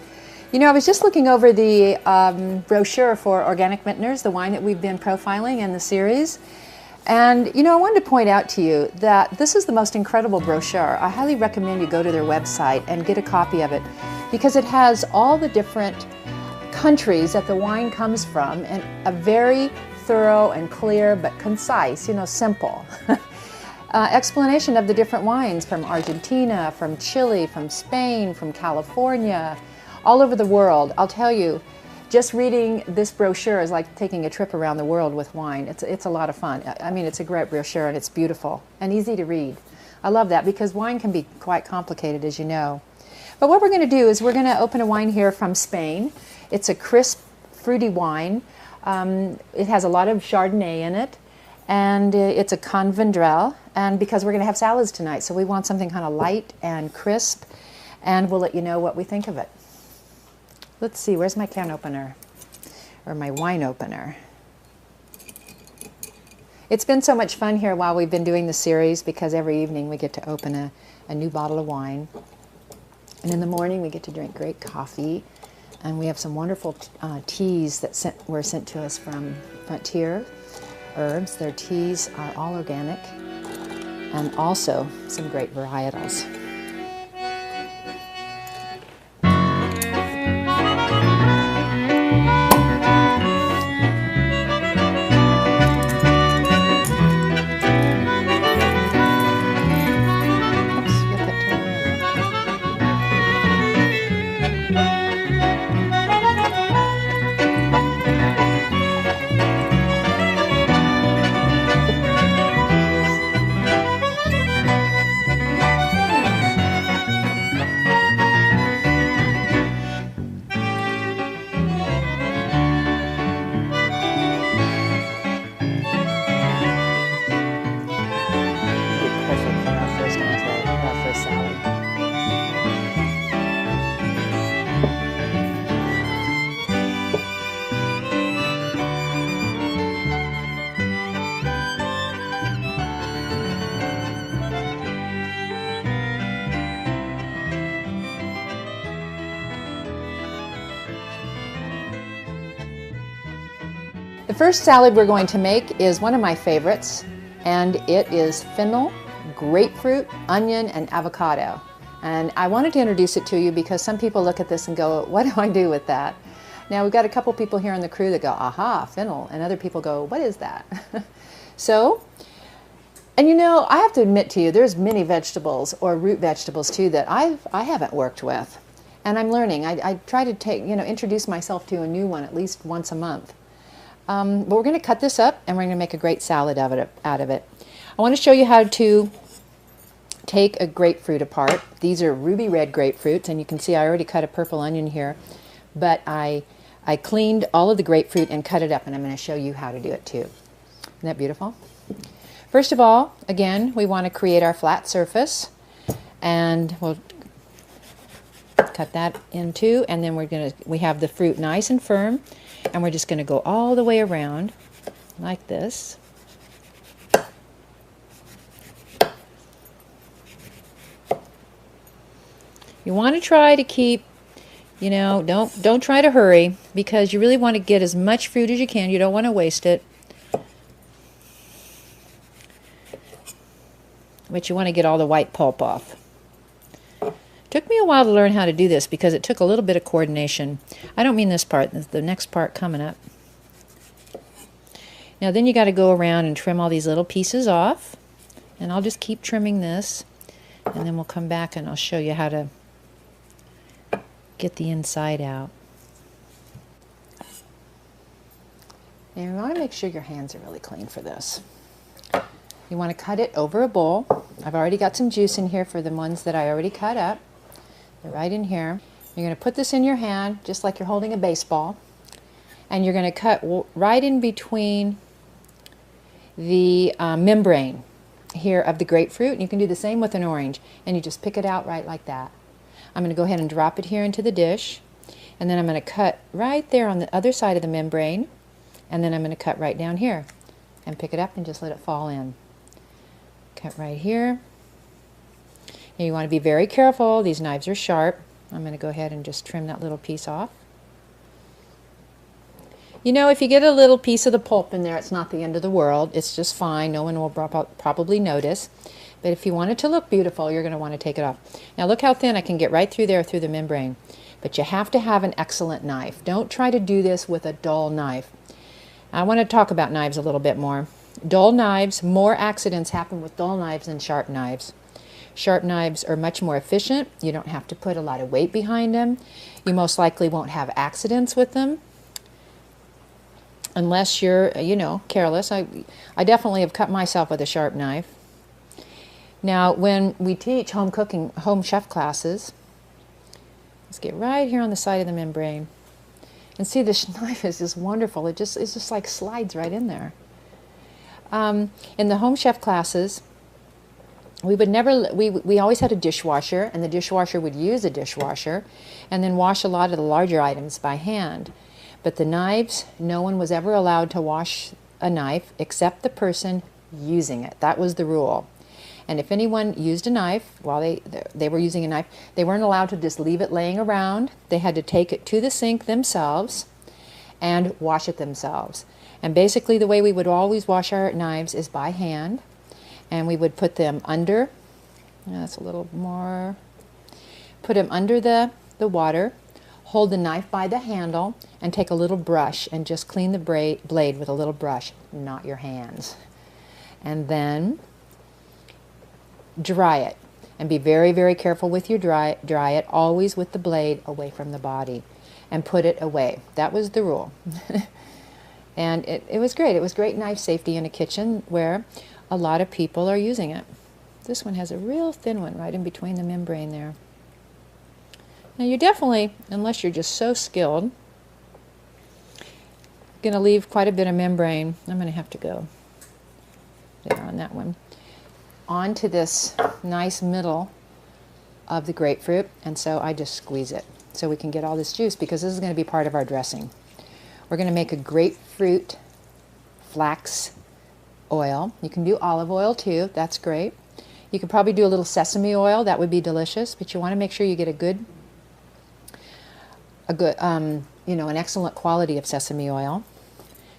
You know, I was just looking over the brochure for Organic Vintners, the wine that we've been profiling in the series. And, you know, I wanted to point out to you that this is the most incredible brochure. I highly recommend you go to their website and get a copy of it because it has all the different countries that the wine comes from and a very thorough and clear but concise, you know, simple explanation of the different wines from Argentina, from Chile, from Spain, from California, all over the world. I'll tell you, just reading this brochure is like taking a trip around the world with wine. It's a lot of fun. I mean, it's a great brochure and it's beautiful and easy to read. I love that because wine can be quite complicated, as you know. But what we're going to do is we're going to open a wine here from Spain. It's a crisp, fruity wine. It has a lot of Chardonnay in it. And it's a con vendrell, and because we're going to have salads tonight, so we want something kind of light and crisp, and we'll let you know what we think of it. Let's see, where's my can opener? Or my wine opener? It's been so much fun here while we've been doing the series, because every evening we get to open a new bottle of wine. And in the morning we get to drink great coffee. And we have some wonderful teas that were sent to us from Frontier Herbs. Their teas are all organic, and also some great varietals. The first salad we're going to make is one of my favorites, and it is fennel, grapefruit, onion, and avocado. And I wanted to introduce it to you because some people look at this and go, what do I do with that? Now we've got a couple people here on the crew that go, aha, fennel, and other people go, what is that? So, and you know, I have to admit to you, there's many vegetables or root vegetables too that I haven't worked with, and I'm learning. I try to introduce myself to a new one at least once a month. But we're going to cut this up and we're going to make a great salad out of it. I want to show you how to take a grapefruit apart. These are ruby red grapefruits, and you can see I already cut a purple onion here, but I cleaned all of the grapefruit and cut it up, and I'm going to show you how to do it too. Isn't that beautiful? First of all, again, we want to create our flat surface, and we'll cut that in two, and then we have the fruit nice and firm, and we're just going to go all the way around like this. You want to try to keep, don't try to hurry, because you really want to get as much fruit as you can. You don't want to waste it. But you want to get all the white pulp off. Took me a while to learn how to do this because it took a little bit of coordination. I don't mean this part, the next part coming up. Now then you got to go around and trim all these little pieces off. And I'll just keep trimming this, and then we'll come back and I'll show you how to get the inside out. And you want to make sure your hands are really clean for this. You want to cut it over a bowl. I've already got some juice in here for the ones that I already cut up. They're right in here. You're going to put this in your hand just like you're holding a baseball, and you're going to cut right in between the membrane here of the grapefruit. And you can do the same with an orange, and you just pick it out right like that. I'm going to go ahead and drop it here into the dish, and then I'm going to cut right there on the other side of the membrane, and then I'm going to cut right down here and pick it up and just let it fall in. Cut right here. And you want to be very careful. These knives are sharp. I'm going to go ahead and just trim that little piece off. You know, if you get a little piece of the pulp in there, it's not the end of the world. It's just fine. No one will probably notice. But if you want it to look beautiful, you're going to want to take it off. Now look how thin I can get right through there through the membrane. But you have to have an excellent knife. Don't try to do this with a dull knife. I want to talk about knives a little bit more. Dull knives, more accidents happen with dull knives than sharp knives. Sharp knives are much more efficient. You don't have to put a lot of weight behind them. You most likely won't have accidents with them unless you're, careless. I definitely have cut myself with a sharp knife. Now, when we teach home cooking, home chef classes, let's get right here on the side of the membrane. And see, this knife is just wonderful. It's just like slides right in there. In the home chef classes, we would never, we always had a dishwasher, and the dishwasher would use a dishwasher and then wash a lot of the larger items by hand. But the knives, no one was ever allowed to wash a knife except the person using it. That was the rule. And if anyone used a knife while they were using a knife, they weren't allowed to just leave it laying around. They had to take it to the sink themselves and wash it themselves. And basically the way we would always wash our knives is by hand. And we would put them under, that's a little more, put them under the water, hold the knife by the handle, and take a little brush and just clean the blade with a little brush, not your hands. And then dry it. And be very, very careful with your dry it, always with the blade away from the body. And put it away. That was the rule. And it was great. It was great knife safety in a kitchen where a lot of people are using it. This one has a real thin one right in between the membrane there. Now you're definitely, unless you're just so skilled, going to leave quite a bit of membrane. I'm going to have to go there on that one. Onto this nice middle of the grapefruit, and so I just squeeze it so we can get all this juice, because this is going to be part of our dressing. We're going to make a grapefruit flax oil. You can do olive oil too, that's great. You could probably do a little sesame oil, that would be delicious, but you want to make sure you get a good you know, an excellent quality of sesame oil.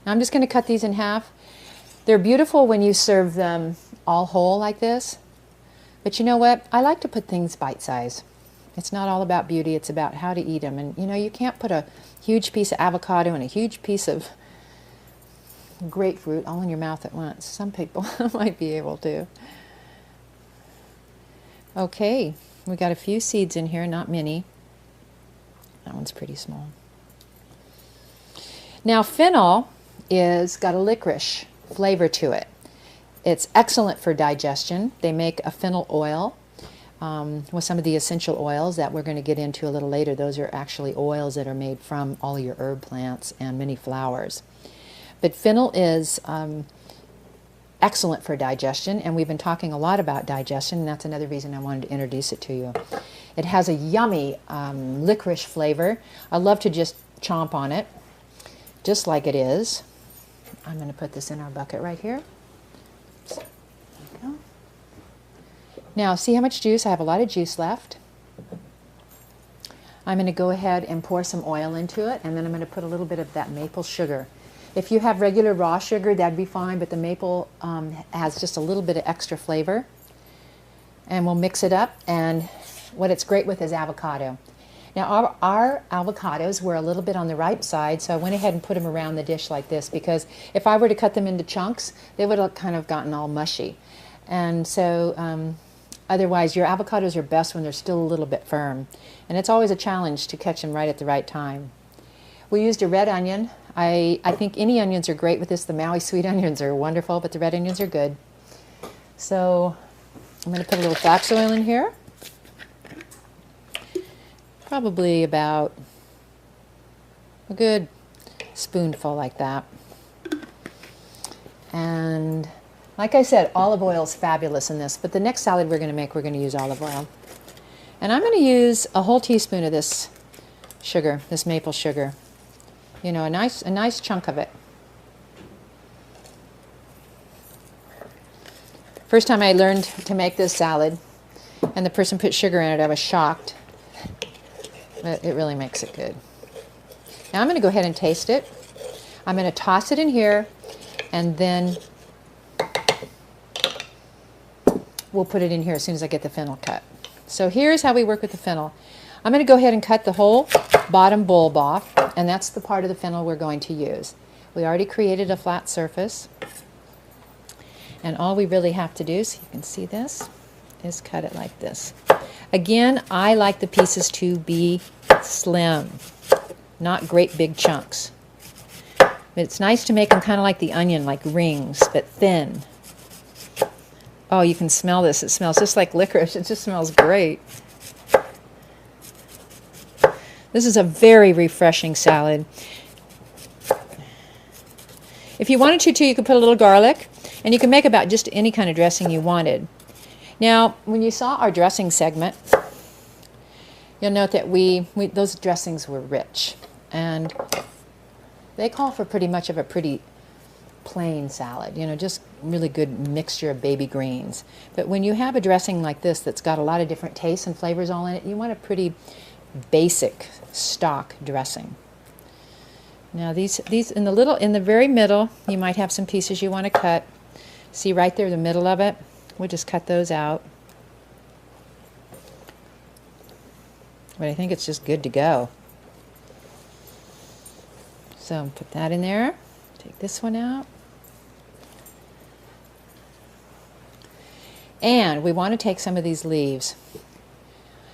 Now I'm just going to cut these in half. They're beautiful when you serve them all whole like this, but you know what? I like to put things bite-sized. It's not all about beauty, it's about how to eat them. And you know, you can't put a huge piece of avocado and a huge piece of grapefruit all in your mouth at once. Some people might be able to. Okay, we got a few seeds in here, not many. That one's pretty small. Now fennel is got a licorice flavor to it. It's excellent for digestion. They make a fennel oil with some of the essential oils that we're going to get into a little later. Those are actually oils that are made from all your herb plants and many flowers. But fennel is excellent for digestion, and we've been talking a lot about digestion, and that's another reason I wanted to introduce it to you. It has a yummy licorice flavor. I love to just chomp on it, just like it is. I'm going to put this in our bucket right here. There we go. Now, see how much juice? I have a lot of juice left. I'm going to go ahead and pour some oil into it, and then I'm going to put a little bit of that maple sugar. If you have regular raw sugar, that'd be fine, but the maple has just a little bit of extra flavor. And we'll mix it up, and what it's great with is avocado. Now our avocados were a little bit on the ripe side, so I went ahead and put them around the dish like this, because if I were to cut them into chunks, they would have kind of gotten all mushy. And so otherwise, your avocados are best when they're still a little bit firm. And it's always a challenge to catch them right at the right time. We used a red onion. I think any onions are great with this. The Maui sweet onions are wonderful, but the red onions are good. So I'm going to put a little flax oil in here. Probably about a good spoonful like that. And like I said, olive oil is fabulous in this, but the next salad we're going to make, we're going to use olive oil. And I'm going to use a whole teaspoon of this sugar, this maple sugar. You know, a nice chunk of it. First time I learned to make this salad, and the person put sugar in it, I was shocked. But it really makes it good. Now I'm going to go ahead and taste it. I'm going to toss it in here, and then we'll put it in here as soon as I get the fennel cut. So here's how we work with the fennel. I'm going to go ahead and cut the whole bottom bulb off, and that's the part of the fennel we're going to use. We already created a flat surface, and all we really have to do, so you can see this, is cut it like this. Again, I like the pieces to be slim, not great big chunks. But it's nice to make them kind of like the onion, like rings, but thin. Oh, you can smell this. It smells just like licorice. It just smells great. This is a very refreshing salad. If you wanted to, you could put a little garlic. And you can make about just any kind of dressing you wanted. Now, when you saw our dressing segment, you'll note that those dressings were rich. And they call for pretty much of a pretty plain salad, you know, just really good mixture of baby greens. But when you have a dressing like this that's got a lot of different tastes and flavors all in it, you want a pretty basic stock dressing. Now these in the very middle, you might have some pieces you want to cut. See right there, the middle of it? We'll just cut those out. But I think it's just good to go. So put that in there. Take this one out. And we want to take some of these leaves.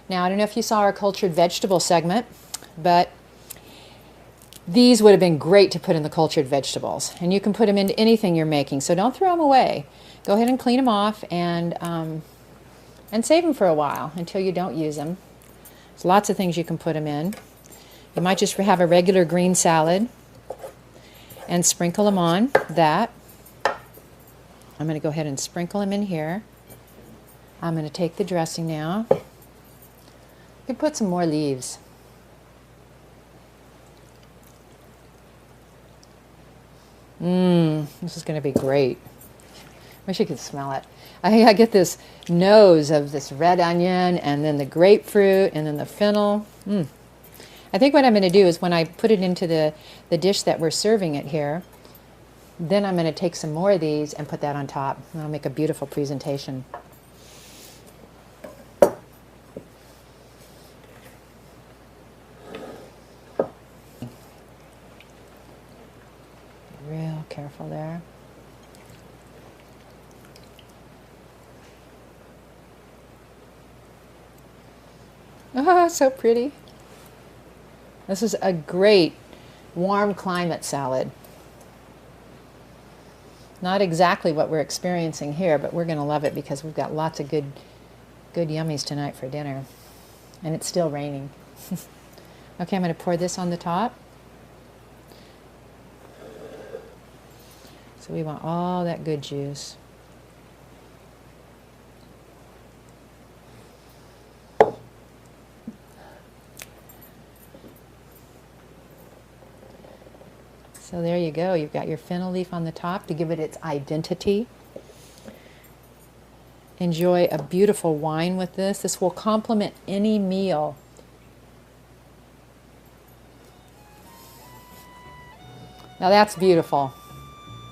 Now, I don't know if you saw our cultured vegetable segment, but these would have been great to put in the cultured vegetables. And you can put them into anything you're making, so don't throw them away. Go ahead and clean them off and save them for a while until you don't use them. There's lots of things you can put them in. You might just have a regular green salad and sprinkle them on that. I'm going to go ahead and sprinkle them in here. I'm going to take the dressing now. You can put some more leaves. This is going to be great. Wish you could smell it. I get this nose of this red onion and then the grapefruit and then the fennel. I think what I'm going to do is when I put it into the dish that we're serving it here, then I'm going to take some more of these and put that on top. And I'll make a beautiful presentation. Real careful there. Oh, so pretty. This is a great warm climate salad. Not exactly what we're experiencing here, but we're going to love it because we've got lots of good yummies tonight for dinner. And it's still raining. Okay, I'm going to pour this on the top. So we want all that good juice. So there you go. You've got your fennel leaf on the top to give it its identity. Enjoy a beautiful wine with this. This will complement any meal. Now that's beautiful.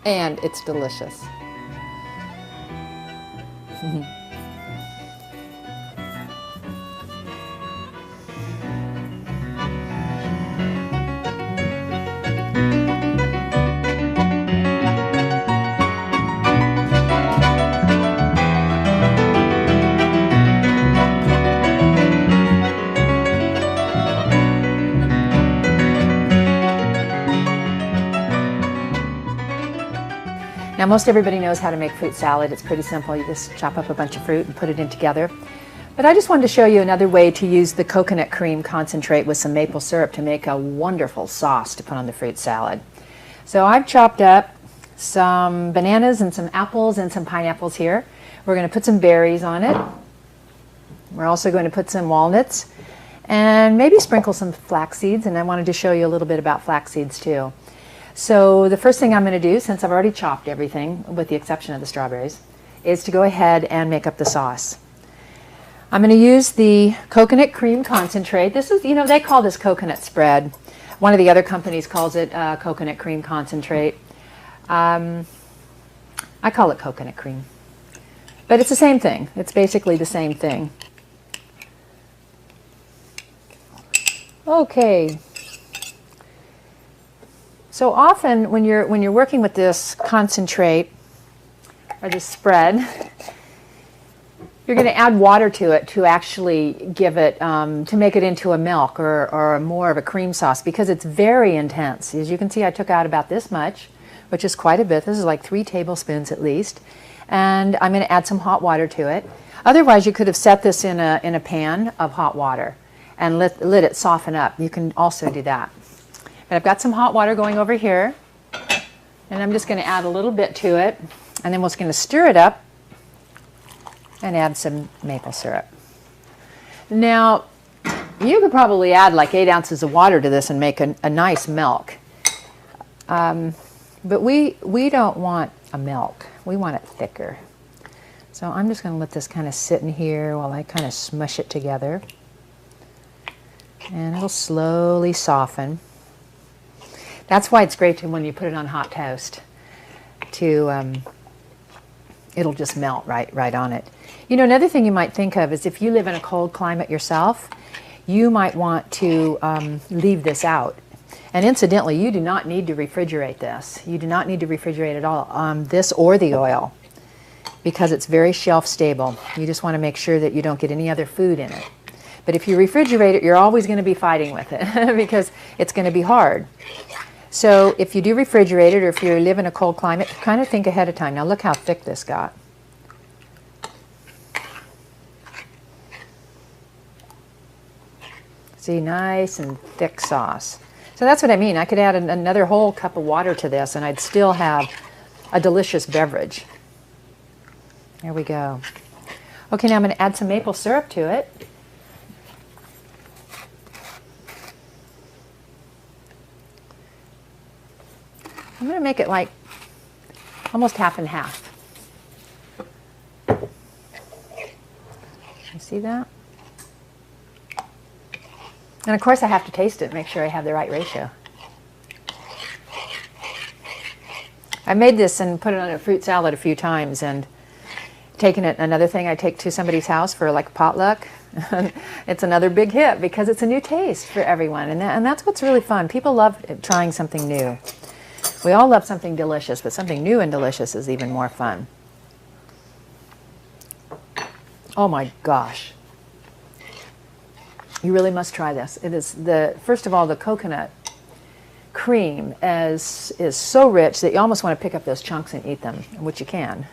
And it's delicious. Now most everybody knows how to make fruit salad. It's pretty simple. You just chop up a bunch of fruit and put it in together. But I just wanted to show you another way to use the coconut cream concentrate with some maple syrup to make a wonderful sauce to put on the fruit salad. So I've chopped up some bananas and some apples and some pineapples here. We're going to put some berries on it. We're also going to put some walnuts and maybe sprinkle some flax seeds, and I wanted to show you a little bit about flax seeds too. So the first thing I'm going to do, since I've already chopped everything, with the exception of the strawberries, is to go ahead and make up the sauce. I'm going to use the coconut cream concentrate. This is, you know, they call this coconut spread. One of the other companies calls it coconut cream concentrate. I call it coconut cream. But it's the same thing. It's basically the same thing. Okay. So often when you're working with this concentrate or this spread, you're going to add water to it to actually give it, to make it into a milk or more of a cream sauce because it's very intense. As you can see, I took out about this much, which is quite a bit. This is like 3 tablespoons at least. And I'm going to add some hot water to it. Otherwise, you could have set this in a pan of hot water and let it soften up. You can also do that. But I've got some hot water going over here, and I'm just going to add a little bit to it. And then we're just going to stir it up and add some maple syrup. Now, you could probably add like 8 ounces of water to this and make a nice milk. But we don't want a milk. We want it thicker. So I'm just going to let this kind of sit in here while I kind of smush it together. And it'll slowly soften. That's why it's great when you put it on hot toast. It'll just melt right on it. You know, another thing you might think of is if you live in a cold climate yourself, you might want to leave this out. And incidentally, you do not need to refrigerate this. You do not need to refrigerate at all, this or the oil, because it's very shelf stable. You just want to make sure that you don't get any other food in it. But if you refrigerate it, you're always going to be fighting with it because it's going to be hard. So if you do refrigerate it, or if you live in a cold climate, kind of think ahead of time. Now look how thick this got. See, nice and thick sauce. So that's what I mean. I could add another whole cup of water to this and I'd still have a delicious beverage. There we go. Okay, now I'm going to add some maple syrup to it. I'm going to make it like almost half and half. You see that? And of course I have to taste it, make sure I have the right ratio. I made this and put it on a fruit salad a few times, and taken it, another thing I take to somebody's house for like potluck, it's another big hit because it's a new taste for everyone, and that's what's really fun. People love trying something new. We all love something delicious, but something new and delicious is even more fun. Oh my gosh. You really must try this. It is first of all, the coconut cream is so rich that you almost want to pick up those chunks and eat them, which you can.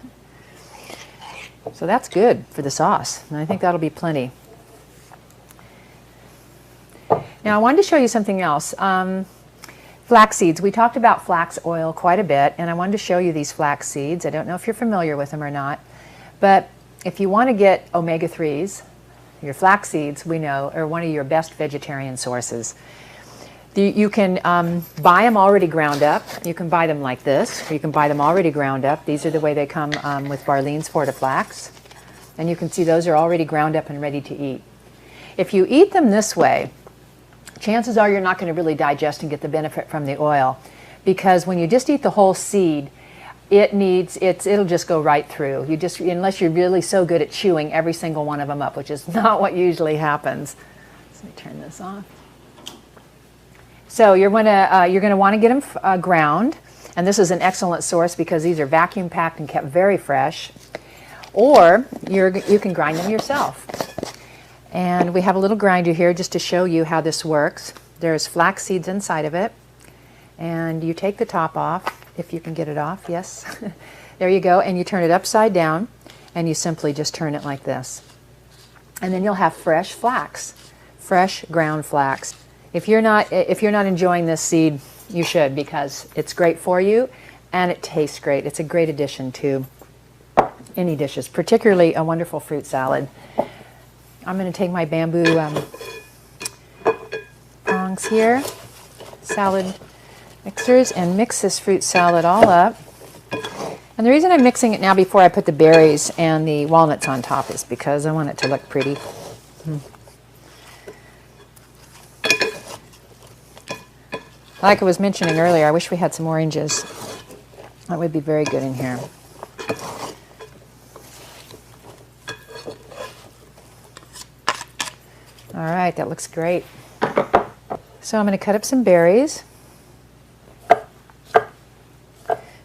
So that's good for the sauce, and I think that'll be plenty. Now I wanted to show you something else. Flax seeds. We talked about flax oil quite a bit, and I wanted to show you these flax seeds. I don't know if you're familiar with them or not, but if you want to get omega-3s, your flax seeds, we know, are one of your best vegetarian sources. You can buy them already ground up. You can buy them like this, or you can buy them already ground up. These are the way they come with Barlean's Fortiflax. And you can see those are already ground up and ready to eat. If you eat them this way, chances are you're not going to really digest and get the benefit from the oil, because when you just eat the whole seed, it'll just go right through. Unless you're really so good at chewing every single one of them up, which is not what usually happens. Let me turn this off. So you're going to want to get them ground, and this is an excellent source because these are vacuum packed and kept very fresh. Or you can grind them yourself. And we have a little grinder here just to show you how this works. There's flax seeds inside of it, and you take the top off. If you can get it off, yes. There you go, and you turn it upside down, and you simply just turn it like this. And then you'll have fresh flax, fresh ground flax. If you're not enjoying this seed, you should, because it's great for you, and it tastes great. It's a great addition to any dishes, particularly a wonderful fruit salad. I'm going to take my bamboo prongs here, salad mixers, and mix this fruit salad all up. And the reason I'm mixing it now before I put the berries and the walnuts on top is because I want it to look pretty. Like I was mentioning earlier, I wish we had some oranges. That would be very good in here. All right, that looks great. So I'm going to cut up some berries.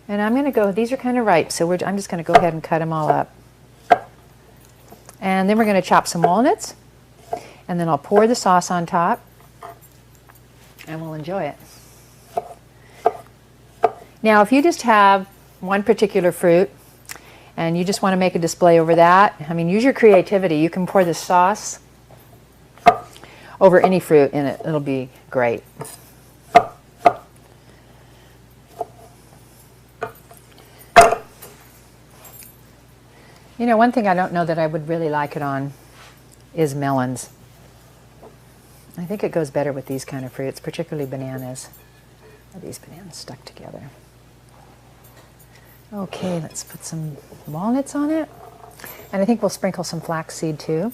And I'm going to go, these are kind of ripe, so I'm just going to go ahead and cut them all up. And then we're going to chop some walnuts, and then I'll pour the sauce on top, and we'll enjoy it. Now, if you just have one particular fruit, and you just want to make a display over that, I mean, use your creativity. You can pour this sauce over any fruit, and it'll be great. You know, one thing I don't know that I would really like it on is melons. I think it goes better with these kind of fruits, particularly bananas. Are these bananas stuck together? Okay, let's put some walnuts on it. And I think we'll sprinkle some flaxseed too.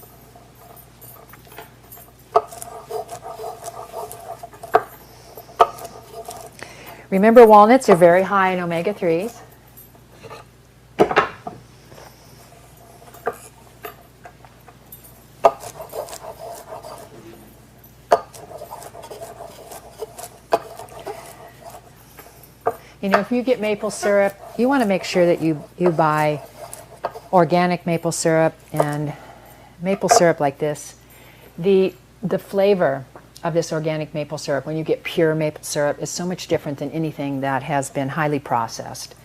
Remember, walnuts are very high in omega-3s. You know, if you get maple syrup, you want to make sure that you buy organic maple syrup, and maple syrup like this. The flavor of this organic maple syrup, when you get pure maple syrup, is so much different than anything that has been highly processed.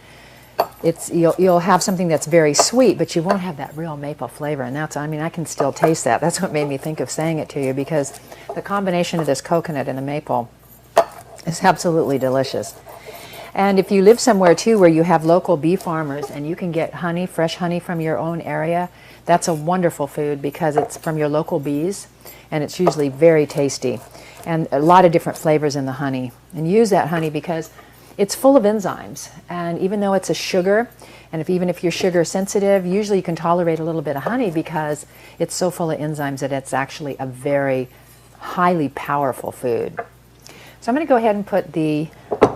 You'll have something that's very sweet, but you won't have that real maple flavor, and that's, I mean, I can still taste that. That's what made me think of saying it to you, because the combination of this coconut and the maple is absolutely delicious. And if you live somewhere too where you have local bee farmers and you can get honey, fresh honey from your own area, that's a wonderful food because it's from your local bees, and it's usually very tasty and a lot of different flavors in the honey. And use that honey because it's full of enzymes, and even though it's a sugar, and even if you're sugar sensitive, usually you can tolerate a little bit of honey because it's so full of enzymes that it's actually a very highly powerful food. So I'm going to go ahead and put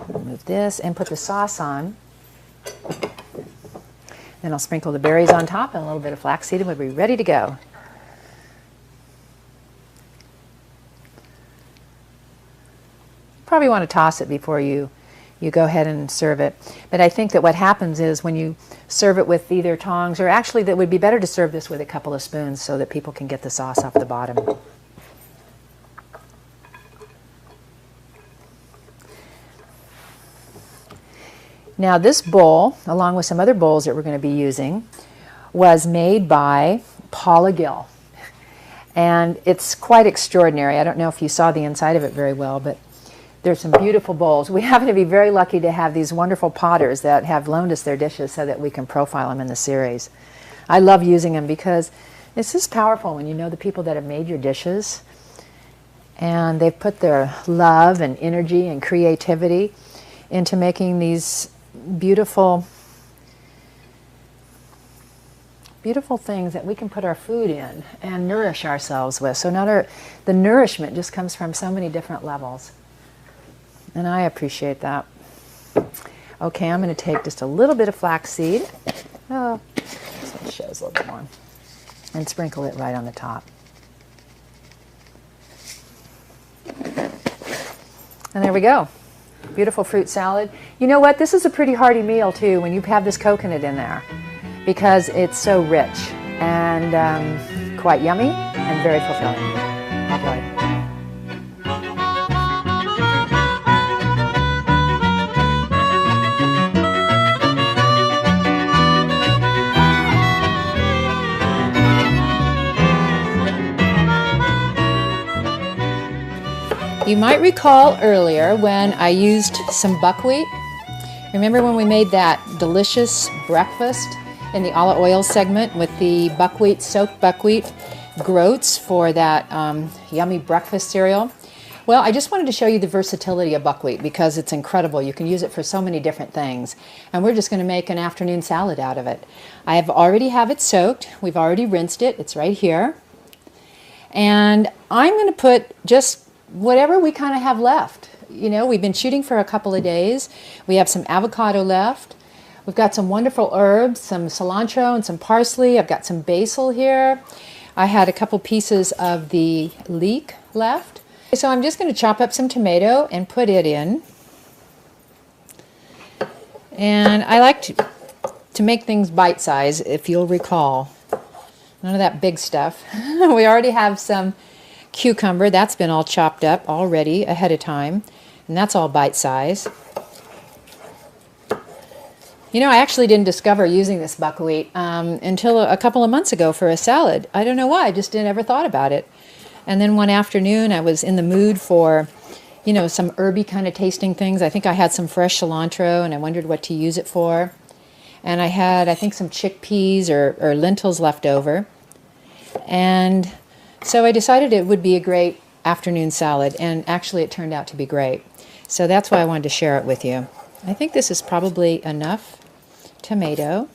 remove this and put the sauce on. Then I'll sprinkle the berries on top and a little bit of flaxseed, and we'll be ready to go. Probably want to toss it before you go ahead and serve it. But I think that what happens is when you serve it with either tongs, or actually that would be better to serve this with a couple of spoons so that people can get the sauce off the bottom. Now this bowl, along with some other bowls that we're going to be using, was made by Paula Gill. And it's quite extraordinary. I don't know if you saw the inside of it very well, but there's some beautiful bowls. We happen to be very lucky to have these wonderful potters that have loaned us their dishes so that we can profile them in the series. I love using them because it's just powerful when you know the people that have made your dishes, and they've put their love and energy and creativity into making these beautiful things that we can put our food in and nourish ourselves with. So the nourishment just comes from so many different levels. And I appreciate that. Okay, I'm going to take just a little bit of flaxseed. Oh, this one shows a little bit more. And sprinkle it right on the top. And there we go. Beautiful fruit salad. You know what? This is a pretty hearty meal too when you have this coconut in there, because it's so rich and quite yummy and very fulfilling. Enjoy. You might recall earlier when I used some buckwheat. Remember when we made that delicious breakfast in the olive oil segment with the buckwheat, soaked buckwheat groats for that yummy breakfast cereal? Well, I just wanted to show you the versatility of buckwheat because it's incredible. You can use it for so many different things. And we're just going to make an afternoon salad out of it. I already have it soaked. We've already rinsed it. It's right here. And I'm going to put just whatever we kind of have left. You know, we've been shooting for a couple of days. We have some avocado left. We've got some wonderful herbs, some cilantro and some parsley. I've got some basil here. I had a couple pieces of the leek left. So I'm just going to chop up some tomato and put it in. And I like to make things bite-sized, if you'll recall. None of that big stuff. We already have some cucumber. That's been all chopped up already ahead of time. And that's all bite-sized. You know, I actually didn't discover using this buckwheat until a couple of months ago for a salad. I don't know why. I just never thought about it. And then one afternoon I was in the mood for, you know, some herby kind of tasting things. I think I had some fresh cilantro and I wondered what to use it for. and I had, I think, some chickpeas or lentils left over. And so I decided it would be a great afternoon salad, and actually it turned out to be great. So that's why I wanted to share it with you. I think this is probably enough tomato.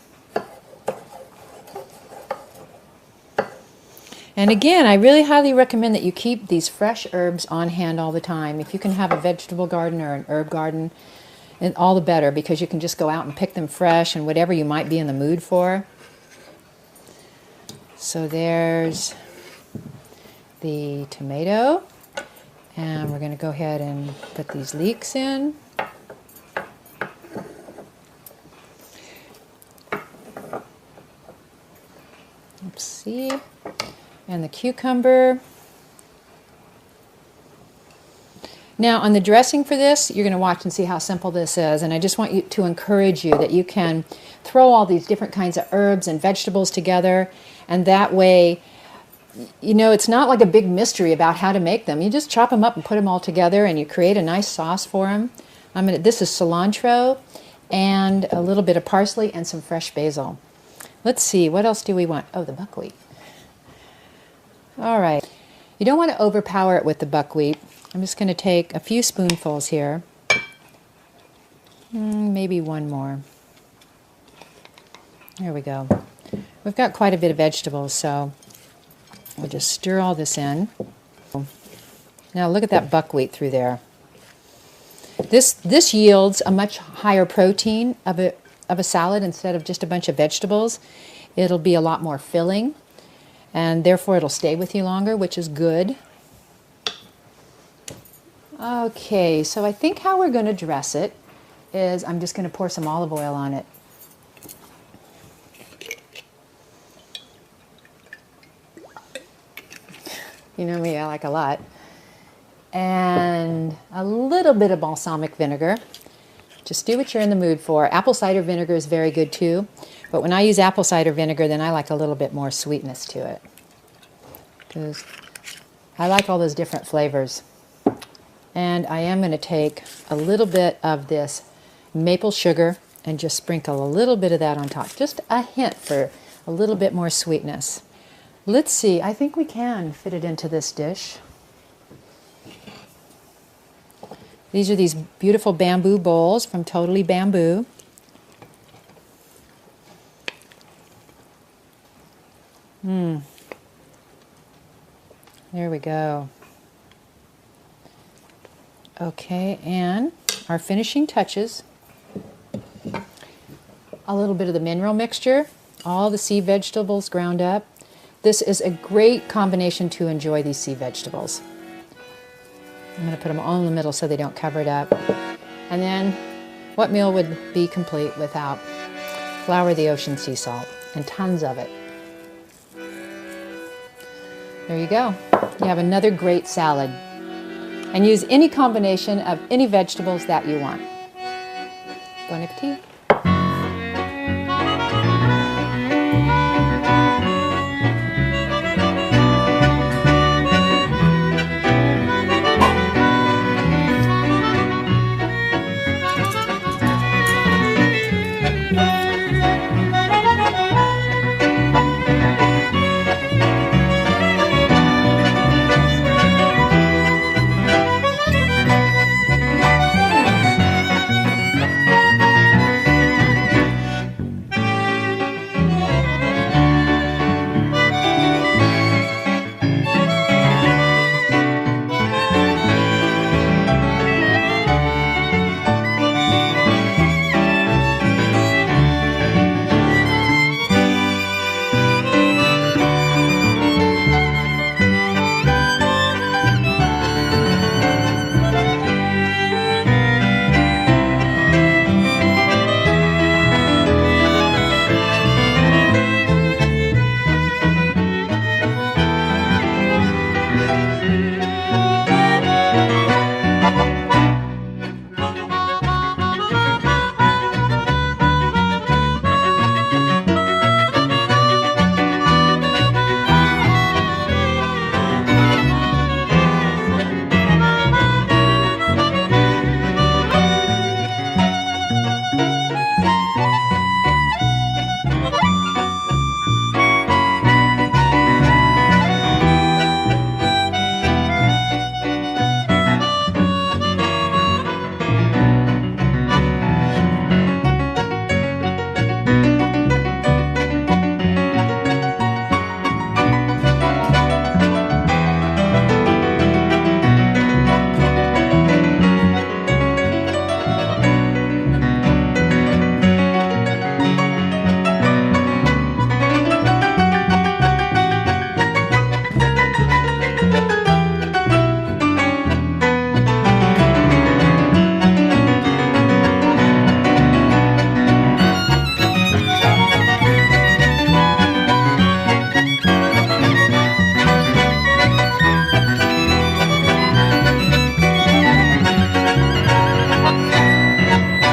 And again, I really highly recommend that you keep these fresh herbs on hand all the time. If you can have a vegetable garden or an herb garden, and all the better, because you can just go out and pick them fresh and whatever you might be in the mood for. So there's the tomato, and we're going to go ahead and put these leeks in. Let's see. And the cucumber. Now on the dressing for this, you're going to watch and see how simple this is, and I just want you to encourage you that you can throw all these different kinds of herbs and vegetables together, and that way, you know, it's not like a big mystery about how to make them. You just chop them up and put them all together, and you create a nice sauce for them. This is cilantro and a little bit of parsley and some fresh basil. Let's see, what else do we want? Oh, the buckwheat. All right, you don't want to overpower it with the buckwheat. I'm just going to take a few spoonfuls here, maybe one more. There we go. We've got quite a bit of vegetables, so we'll just stir all this in. Now look at that buckwheat through there. This yields a much higher protein of a salad instead of just a bunch of vegetables. It'll be a lot more filling, and therefore it'll stay with you longer, which is good. Okay, so I think how we're going to dress it is I'm just going to pour some olive oil on it. You know me, I like a lot. And a little bit of balsamic vinegar. Just do what you're in the mood for. Apple cider vinegar is very good too, but when I use apple cider vinegar, then I like a little bit more sweetness to it, because I like all those different flavors. And I am going to take a little bit of this maple sugar and just sprinkle a little bit of that on top. Just a hint for a little bit more sweetness. Let's see, I think we can fit it into this dish. These are these beautiful bamboo bowls from Totally Bamboo. There we go. Okay, and our finishing touches. A little bit of the mineral mixture, all the sea vegetables ground up. This is a great combination to enjoy these sea vegetables. I'm going to put them all in the middle so they don't cover it up. And then, what meal would be complete without flour of the ocean sea salt, and tons of it. There you go. You have another great salad. And use any combination of any vegetables that you want. Bon appetit.